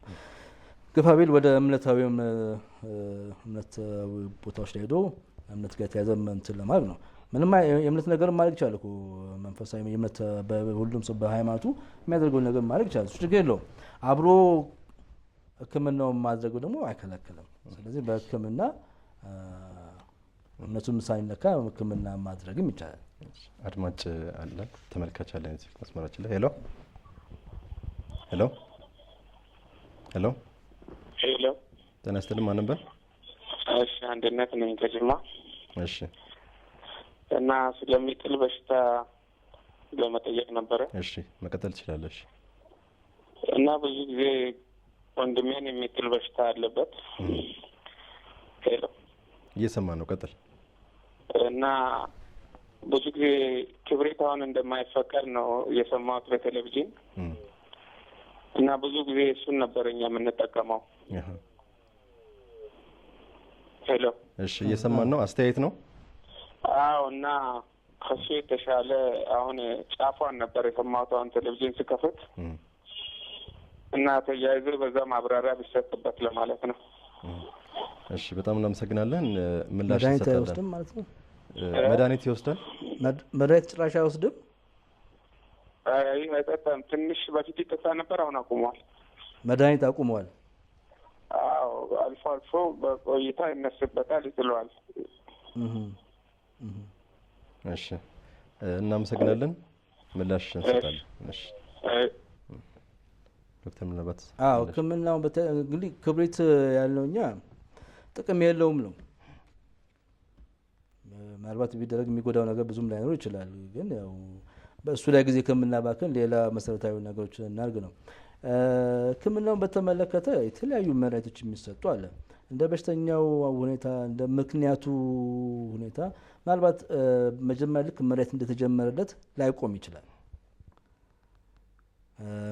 ግፋቢል ወደ እምነታዊ ቦታዎች ላይ ሄዶ እምነት ጋር የተያዘ እንትን ለማድረግ ነው። ምንም የእምነት ነገር ማድረግ ይቻላል እኮ መንፈሳዊ የእምነት ሁሉም ሰው በሃይማኖቱ የሚያደርገው ነገር ማድረግ ይቻላል። እሱ ችግር የለውም። አብሮ ሕክምናውን ማድረጉ ደግሞ አይከለክልም። ስለዚህ በሕክምና እምነቱን ሳይነካ ሕክምና ማድረግም ይቻላል። አድማጭ አለ፣ ተመልካች አለ እዚህ መስመራችን ላይ። ሄሎ ሄሎ ሄሎ ሄሎ፣ ጤና ይስጥልኝ። ማን ነበር? እሺ፣ አንድነት ነኝ ከጅማ። እሺ። እና ስለሚጥል በሽታ ለመጠየቅ ነበረ። እሺ፣ መቀጠል ትችላለሽ። እና ብዙ ጊዜ ወንድሜን የሚጥል በሽታ አለበት። ሄሎ፣ እየሰማ ነው፣ ቀጥል። እና ብዙ ጊዜ ክብሪት አሁን እንደማይፈቀድ ነው የሰማሁት በቴሌቪዥን። እና ብዙ ጊዜ እሱን ነበር እኛ የምንጠቀመው። ሄሎ፣ እሺ፣ እየሰማን ነው። አስተያየት ነው? አዎ። እና ከሱ የተሻለ አሁን ጫፏን ነበር የሰማሁት አሁን ቴሌቪዥን ስከፍት። እና ተያይዞ በዛ ማብራሪያ ቢሰጥበት ለማለት ነው። እሺ፣ በጣም እናመሰግናለን። ምላሽ ይሰጣል ማለት ነው። መድኃኒት ይወስዳል? መድኃኒት ጭራሽ አይወስድም? አይ አይጠጣም። ትንሽ በፊት ይጠጣ ነበር፣ አሁን አቁሟል። መድኃኒት አቁሟል? አዎ፣ አልፎ አልፎ በቆይታ ይነስበታል፣ ይጥለዋል። እሺ፣ እናመሰግናለን። ምላሽ እንሰጣለን። እሺ ዶክተር ምናልባት ሕክምናው እንግዲህ ክብሪት ያለው እኛ ጥቅም የለውም ነው። ምናልባት ቢደረግ የሚጎዳው ነገር ብዙም ላይኖር ይችላል። ግን ያው በእሱ ላይ ጊዜ ከምናባክን ሌላ መሰረታዊ ነገሮች እናድርግ ነው። ሕክምናውን በተመለከተ የተለያዩ መድኃኒቶች የሚሰጡ አለ። እንደ በሽተኛው ሁኔታ፣ እንደ ምክንያቱ ሁኔታ ምናልባት መጀመሪያ ልክ መድኃኒት እንደተጀመረለት ላይቆም ይችላል።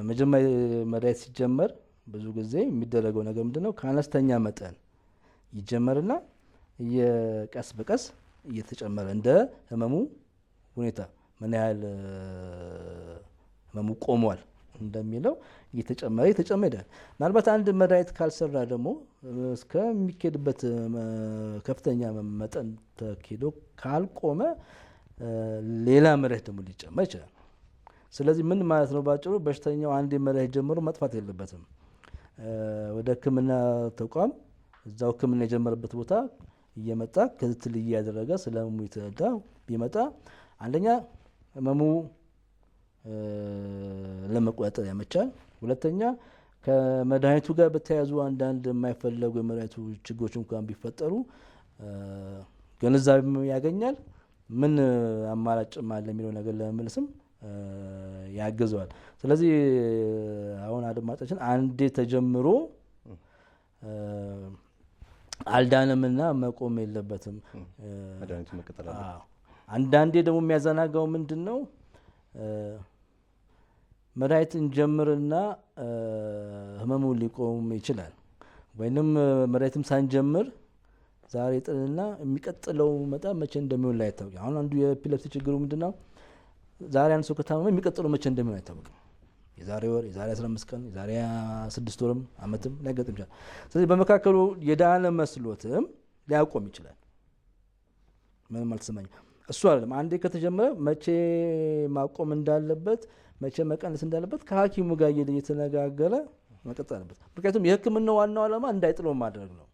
መጀመሪያ መድኃኒት ሲጀመር ብዙ ጊዜ የሚደረገው ነገር ምንድነው? ከአነስተኛ መጠን ይጀመርና ቀስ በቀስ እየተጨመረ እንደ ህመሙ ሁኔታ ምን ያህል ህመሙ ቆሟል እንደሚለው እየተጨመረ ይሄዳል። ምናልባት አንድ መድኃኒት ካልሰራ ደግሞ እስከሚኬድበት ከፍተኛ መጠን ተኬዶ ካልቆመ ሌላ መድኃኒት ደግሞ ሊጨመር ይችላል። ስለዚህ ምን ማለት ነው? ባጭሩ በሽተኛው አንድ መድኃኒት ጀምሮ መጥፋት የለበትም። ወደ ሕክምና ተቋም እዛው ሕክምና የጀመረበት ቦታ እየመጣ ክትትል እያደረገ ስለ ህመሙ የተረዳ ቢመጣ አንደኛ ህመሙ ለመቆጣጠር ያመቻል። ሁለተኛ ከመድኃኒቱ ጋር በተያያዙ አንዳንድ የማይፈለጉ የመድኃኒቱ ችግሮች እንኳን ቢፈጠሩ ግንዛቤም ያገኛል። ምን አማራጭም አለ የሚለው ነገር ለመመለስም ያግዘዋል። ስለዚህ አሁን አድማጫችን አንዴ ተጀምሮ አልዳነምና መቆም የለበትም። መድኃኒቱ መቀጠል አለበት። አንዳንዴ ደግሞ የሚያዘናጋው ምንድን ነው? መድኃኒት እንጀምርና ህመሙ ሊቆም ይችላል። ወይንም መድኃኒትም ሳንጀምር ዛሬ ጥልና የሚቀጥለው መጣ መቼ እንደሚሆን ላይ አይታወቅም። አሁን አንዱ የኤፒሌፕሲ ችግሩ ምንድን ነው? ዛሬ አንድ ሰው ከታመመ የሚቀጥለው መቼ እንደሚሆን አይታወቅም። የዛሬ ወር፣ የዛሬ 15 ቀን፣ የዛሬ 6 ወርም አመትም ሊያጋጥም ይችላል። ስለዚህ በመካከሉ የዳነ መስሎትም ሊያቆም ይችላል። ምንም አልተሰማኝም እሱ አይደለም። አንዴ ከተጀመረ መቼ ማቆም እንዳለበት፣ መቼ መቀነስ እንዳለበት ከሐኪሙ ጋር እየተነጋገረ መቀጠል አለበት። ምክንያቱም የሕክምናው ዋናው ዓላማ እንዳይጥለው ማድረግ ነው።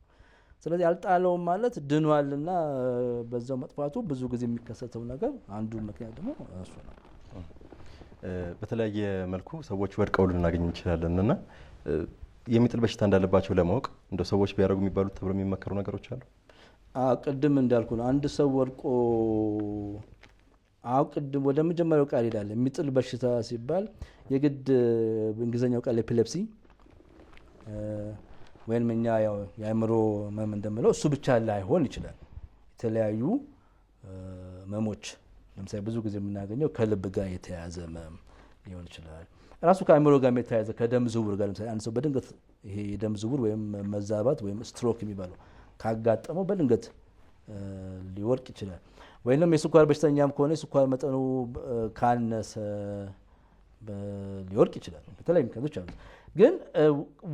ስለዚህ አልጣለውም ማለት ድኗልና በዛው መጥፋቱ ብዙ ጊዜ የሚከሰተው ነገር አንዱ ምክንያት ደግሞ እሱ ነው። በተለያየ መልኩ ሰዎች ወድቀው ልናገኝ እንችላለን እና የሚጥል በሽታ እንዳለባቸው ለማወቅ እንደ ሰዎች ቢያደርጉ የሚባሉት ተብሎ የሚመከሩ ነገሮች አሉ። ቅድም እንዳልኩ ነው። አንድ ሰው ወድቆ ቅድም ወደ መጀመሪያው ቃል ይላል የሚጥል በሽታ ሲባል የግድ በእንግሊዝኛው ቃል ኤፒሌፕሲ ወይም እኛ ያው የአእምሮ ህመም እንደምለው እሱ ብቻ ላይሆን ይችላል። የተለያዩ ህመሞች ለምሳሌ ብዙ ጊዜ የምናገኘው ከልብ ጋር የተያያዘ ህመም ሊሆን ይችላል። ራሱ ከአእምሮ ጋር የተያያዘ ከደም ዝውውር ጋር ለምሳሌ አንድ ሰው በድንገት ይሄ የደም ዝውውር ወይም መዛባት ወይም ስትሮክ የሚባለው ካጋጠመው በድንገት ሊወርቅ ይችላል። ወይም የስኳር በሽተኛም ከሆነ የስኳር መጠኑ ካነሰ ሊወርቅ ይችላል። በተለያዩ ምክንያቶች አሉ። ግን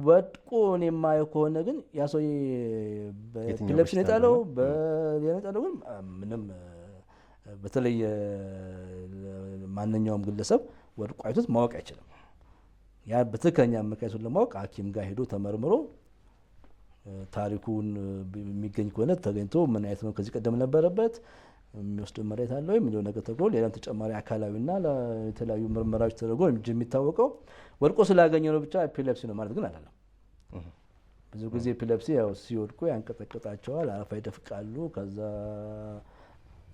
ወድቆ የማየው ከሆነ ግን ያ ሰው በኤፒሌፕሲ ነው የጣለው በሌላ የጣለው ግን ምንም በተለይ ማንኛውም ግለሰብ ወድቆ አይቶት ማወቅ አይችልም። ያ በትክክለኛ ምክንያቱን ለማወቅ ሐኪም ጋር ሄዶ ተመርምሮ ታሪኩን የሚገኝ ከሆነ ተገኝቶ ምን አይነት ነው ከዚህ ቀደም ነበረበት የሚወስደው መሬት አለ ወይ የሚለው ነገር ተብሎ ሌላም ተጨማሪ አካላዊና የተለያዩ ምርመራዎች ተደርጎ የሚታወቀው ወድቆ ስላገኘው ነው ብቻ ኤፒሌፕሲ ነው ማለት ግን አይደለም። ብዙ ጊዜ ኤፒሌፕሲ ያው ሲወድቁ ያንቀጠቅጣቸዋል፣ አረፋ ይደፍቃሉ፣ ከዛ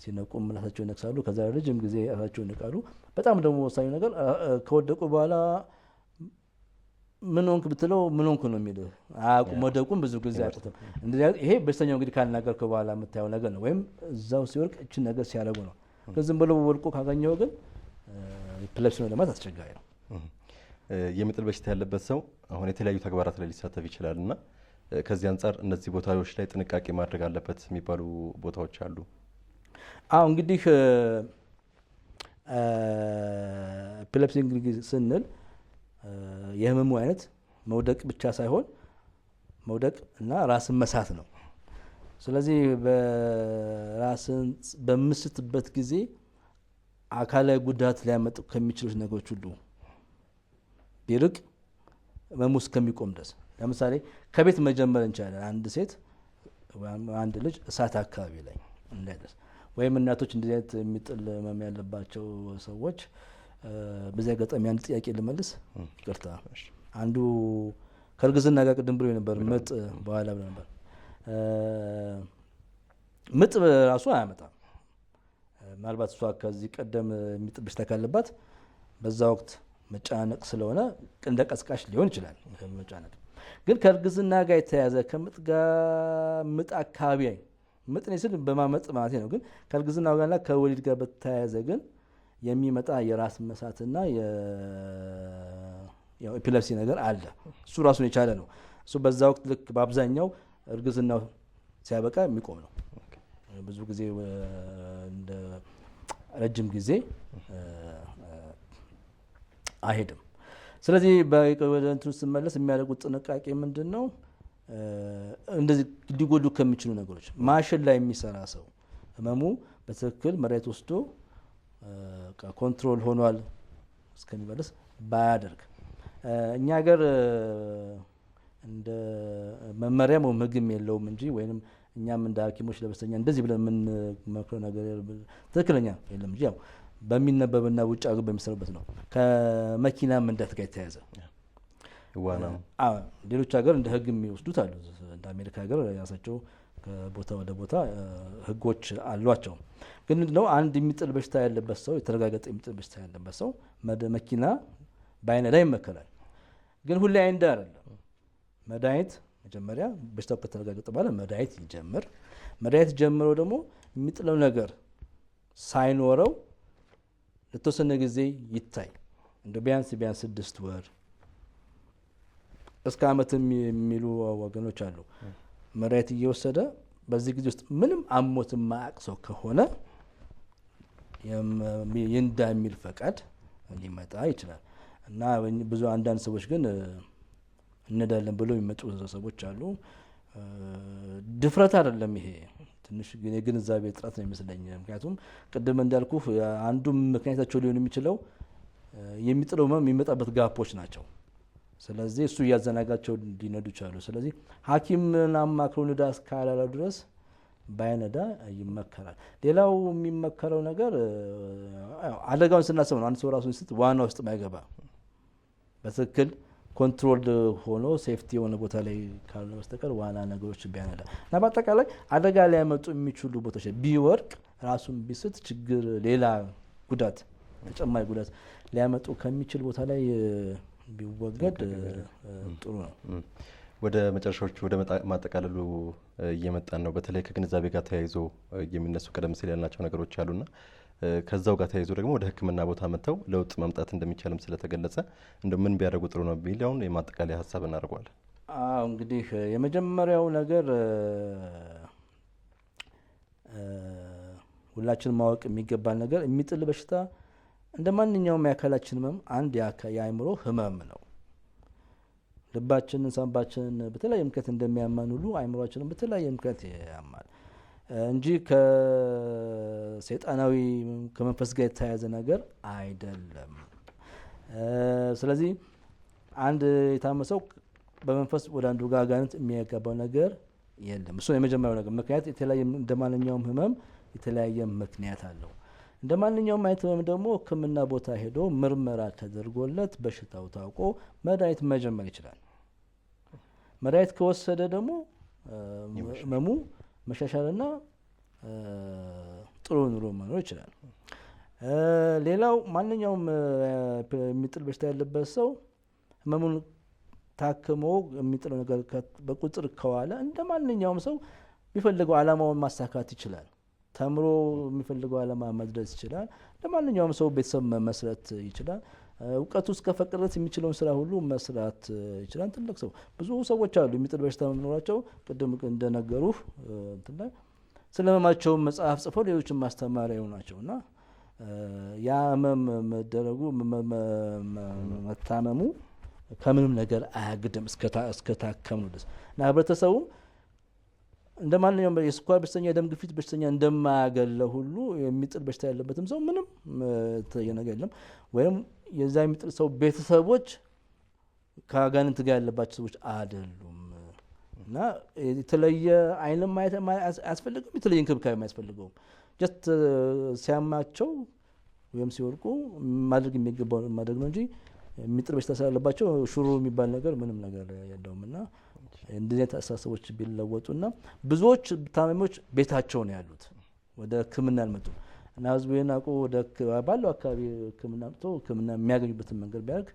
ሲነቁ ምላሳቸው ይነክሳሉ፣ ከዛ ረጅም ጊዜ አፋቸው ይነቃሉ። በጣም ደግሞ ወሳኙ ነገር ከወደቁ በኋላ ምን ሆንክ ብትለው ምን ሆንክ ነው የሚልህ አያውቁም። መውደቁም ብዙ ጊዜ አያውቁትም። ይሄ በሽተኛው እንግዲህ ካልናገርከው በኋላ የምታየው ነገር ነው፣ ወይም እዛው ሲወድቅ እችን ነገር ሲያደርጉ ነው። ዝም ብሎ ወድቆ ካገኘው ግን ኤፒሌፕሲ ነው ለማለት አስቸጋሪ ነው። የሚጥል በሽታ ያለበት ሰው አሁን የተለያዩ ተግባራት ላይ ሊሳተፍ ይችላል እና ከዚህ አንጻር እነዚህ ቦታዎች ላይ ጥንቃቄ ማድረግ አለበት የሚባሉ ቦታዎች አሉ። እንግዲህ ኤፒሌፕሲ እንግዲህ ስንል የህመሙ አይነት መውደቅ ብቻ ሳይሆን መውደቅ እና ራስን መሳት ነው። ስለዚህ በራስን በምስትበት ጊዜ አካላዊ ጉዳት ሊያመጡ ከሚችሉት ነገሮች ሁሉ ቢርቅ ህመሙ እስከሚቆም ድረስ ለምሳሌ ከቤት መጀመር እንችላለን። አንድ ሴት አንድ ልጅ እሳት አካባቢ ላይ እንዳይደርስ ወይም እናቶች እንደዚህ አይነት የሚጥል ህመም ያለባቸው ሰዎች በዚህ አጋጣሚ አንድ ጥያቄ ልመልስ፣ ይቅርታ። አንዱ ከእርግዝና ጋር ቅድም ብሎ ነበር ምጥ በኋላ ብሎ ነበር። ምጥ ራሱ አያመጣም። ምናልባት እሷ ከዚህ ቀደም የሚጥል በሽታ ካለባት በዛ ወቅት መጨናነቅ ስለሆነ እንደ ቀስቃሽ ሊሆን ይችላል መጨናነቅ። ግን ከእርግዝና ጋር የተያያዘ ከምጥ ጋር ምጥ አካባቢ ምጥ ነው ስል በማመጥ ማለት ነው። ግን ከእርግዝና ጋርና ከወሊድ ጋር በተያያዘ ግን የሚመጣ የራስ መሳትና ኤፒሌፕሲ ነገር አለ። እሱ ራሱን የቻለ ነው። እሱ በዛ ወቅት ልክ በአብዛኛው እርግዝናው ሲያበቃ የሚቆም ነው። ብዙ ጊዜ እንደ ረጅም ጊዜ አይሄድም። ስለዚህ ወደ እንትኑ ስመለስ የሚያደርጉት ጥንቃቄ ምንድን ነው? እንደዚህ ሊጎዱ ከሚችሉ ነገሮች ማሽን ላይ የሚሰራ ሰው ህመሙ በትክክል መሬት ወስዶ ኮንትሮል ሆኗል እስከሚመለስ ባያደርግ። እኛ ሀገር እንደ መመሪያም ወይም ህግም የለውም እንጂ ወይም እኛም እንደ ሐኪሞች ለበሽተኛ እንደዚህ ብለን የምንመክረው ነገር ትክክለኛ የለም እንጂ ያው በሚነበብና ውጭ ሀገር በሚሰሩበት ነው። ከመኪና መንዳት ጋር የተያያዘ ሌሎች ሀገር እንደ ህግ የሚወስዱት አሉ። እንደ አሜሪካ ሀገር የራሳቸው ከቦታ ወደ ቦታ ህጎች አሏቸው። ግን ነው አንድ የሚጥል በሽታ ያለበት ሰው የተረጋገጠ የሚጥል በሽታ ያለበት ሰው መኪና ባይነዳ ይመከራል። ግን ሁሌ አይንዳ አይደለም። መድኃኒት መጀመሪያ በሽታው ከተረጋገጠ በኋላ መድኃኒት ይጀምር። መድኃኒት ጀምሮ ደግሞ የሚጥለው ነገር ሳይኖረው ለተወሰነ ጊዜ ይታይ። እንደ ቢያንስ 6 ወር እስከ ዓመትም የሚሉ ወገኖች አሉ። መድኃኒት እየወሰደ በዚህ ጊዜ ውስጥ ምንም አሞት የማያውቅ ሰው ከሆነ ይንዳ የሚል ፈቃድ ሊመጣ ይችላል። እና ብዙ አንዳንድ ሰዎች ግን እንዳለን ብለው የሚመጡ ሰዎች አሉ። ድፍረት አይደለም ይሄ፣ ትንሽ ግን የግንዛቤ እጥረት ነው ይመስለኝ። ምክንያቱም ቅድም እንዳልኩ አንዱ ምክንያታቸው ሊሆን የሚችለው የሚጥለው ህመም የሚመጣበት ጋፖች ናቸው። ስለዚህ እሱ እያዘናጋቸው ሊነዱ ይችላሉ። ስለዚህ ሐኪምን አማክሮ ንዳ እስካላለው ድረስ ባይነዳ ይመከራል። ሌላው የሚመከረው ነገር አደጋውን ስናስብ ነው። አንድ ሰው ራሱን ስት ዋና ውስጥ ማይገባ በትክክል ኮንትሮልድ ሆኖ ሴፍቲ የሆነ ቦታ ላይ ካልሆነ በስተቀር ዋና ነገሮች ቢያነዳ እና በአጠቃላይ አደጋ ሊያመጡ የሚችሉ ቦታዎች ቢወርቅ ራሱን ቢስት ችግር ሌላ ጉዳት ተጨማሪ ጉዳት ሊያመጡ ከሚችል ቦታ ላይ ቢወገድ ጥሩ ነው። ወደ መጨረሻዎቹ ወደ ማጠቃለሉ እየመጣን ነው። በተለይ ከግንዛቤ ጋር ተያይዞ የሚነሱ ቀደም ሲል ያልናቸው ነገሮች አሉና ከዛው ጋር ተያይዞ ደግሞ ወደ ሕክምና ቦታ መጥተው ለውጥ ማምጣት እንደሚቻልም ስለተገለጸ እንደው ምን ቢያደርጉ ጥሩ ነው ቢለውን የማጠቃለያ ሀሳብ እናደርገዋለን። እንግዲህ የመጀመሪያው ነገር ሁላችንም ማወቅ የሚገባን ነገር የሚጥል በሽታ እንደ ማንኛውም የአካላችን ህመም አንድ የአእምሮ ህመም ነው። ልባችንን፣ ሳንባችንን በተለያየ ምክንያት እንደሚያማን ሁሉ አእምሯችንን በተለያየ ምክንያት ያማል እንጂ ከሰይጣናዊ ከመንፈስ ጋር የተያያዘ ነገር አይደለም። ስለዚህ አንድ የታመሰው በመንፈስ ወደ አንዱ ጋር አጋንንት የሚያጋባው ነገር የለም። እሱ የመጀመሪያው ነገር። ምክንያት የተለያየ እንደ ማንኛውም ህመም የተለያየ ምክንያት አለው። እንደ ማንኛውም አይነት ህመም ደግሞ ሕክምና ቦታ ሄዶ ምርመራ ተደርጎለት በሽታው ታውቆ መድኃኒት መጀመር ይችላል። መድኃኒት ከወሰደ ደግሞ ህመሙ መሻሻልና ጥሩ ኑሮ መኖር ይችላል። ሌላው ማንኛውም የሚጥል በሽታ ያለበት ሰው ህመሙን ታክሞ የሚጥለው ነገር በቁጥር ከዋለ እንደ ማንኛውም ሰው የሚፈልገው ዓላማውን ማሳካት ይችላል። ተምሮ የሚፈልገው ዓላማ መድረስ ይችላል። ለማንኛውም ሰው ቤተሰብ መመስረት ይችላል። እውቀቱ እስከፈቀደለት የሚችለውን ስራ ሁሉ መስራት ይችላል። ትልቅ ሰው ብዙ ሰዎች አሉ የሚጥል በሽታ መኖራቸው ቅድም እንደነገሩህ ስለ ህመማቸውን መጽሐፍ ጽፈው ሌሎችን ማስተማሪያ ናቸው እና ያ ህመም መደረጉ መታመሙ ከምንም ነገር አያግድም እስከታከም ነው ድረስ እና ህብረተሰቡ እንደ ማንኛውም የስኳር በሽተኛ የደም ግፊት በሽተኛ እንደማያገለው ሁሉ የሚጥል በሽታ ያለበትም ሰው ምንም የተለየ ነገር የለም። ወይም የዛ የሚጥል ሰው ቤተሰቦች ከአጋንንት ጋር ያለባቸው ሰዎች አይደሉም እና የተለየ አይንም ማየት አያስፈልግም፣ የተለየ እንክብካቤ አያስፈልገውም። ጀስት ሲያማቸው ወይም ሲወድቁ ማድረግ የሚገባው ማድረግ ነው እንጂ የሚጥል በሽታ ስላለባቸው ሹሩ የሚባል ነገር ምንም ነገር የለውም እና እንደዚህ አይነት አስተሳሰቦች ቢለወጡና ብዙዎች ታማሚዎች ቤታቸው ነው ያሉት ወደ ሕክምና አልመጡም እና ህዝቡ የናቁ ወደ ባለው አካባቢ ሕክምና መጥቶ ሕክምና የሚያገኙበትን መንገድ ቢያደርግ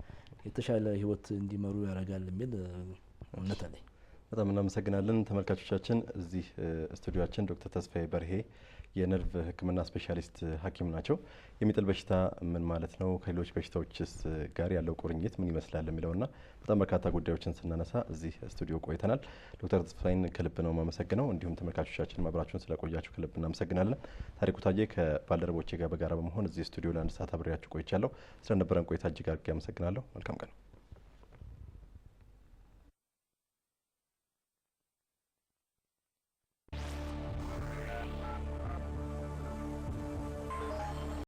የተሻለ ህይወት እንዲመሩ ያደርጋል የሚል እምነት አለኝ። በጣም እናመሰግናለን። ተመልካቾቻችን እዚህ ስቱዲዮአችን ዶክተር ተስፋዬ በርሄ የነርቭ ህክምና ስፔሻሊስት ሐኪም ናቸው። የሚጥል በሽታ ምን ማለት ነው፣ ከሌሎች በሽታዎችስ ጋር ያለው ቁርኝት ምን ይመስላል የሚለውና በጣም በርካታ ጉዳዮችን ስናነሳ እዚህ ስቱዲዮ ቆይተናል። ዶክተር ተስፋዬን ከልብ ነው የማመሰግነው። እንዲሁም ተመልካቾቻችን አብራችሁን ስለቆያችሁ ከልብ እናመሰግናለን። ታሪኩ ታዬ ከባልደረቦቼ ጋር በጋራ በመሆን እዚህ ስቱዲዮ ለአንድ ሰዓት አብሬያችሁ ቆይቻለሁ። ስለነበረን ቆይታ እጅግ አድርጌ አመሰግናለሁ። መልካም ቀን።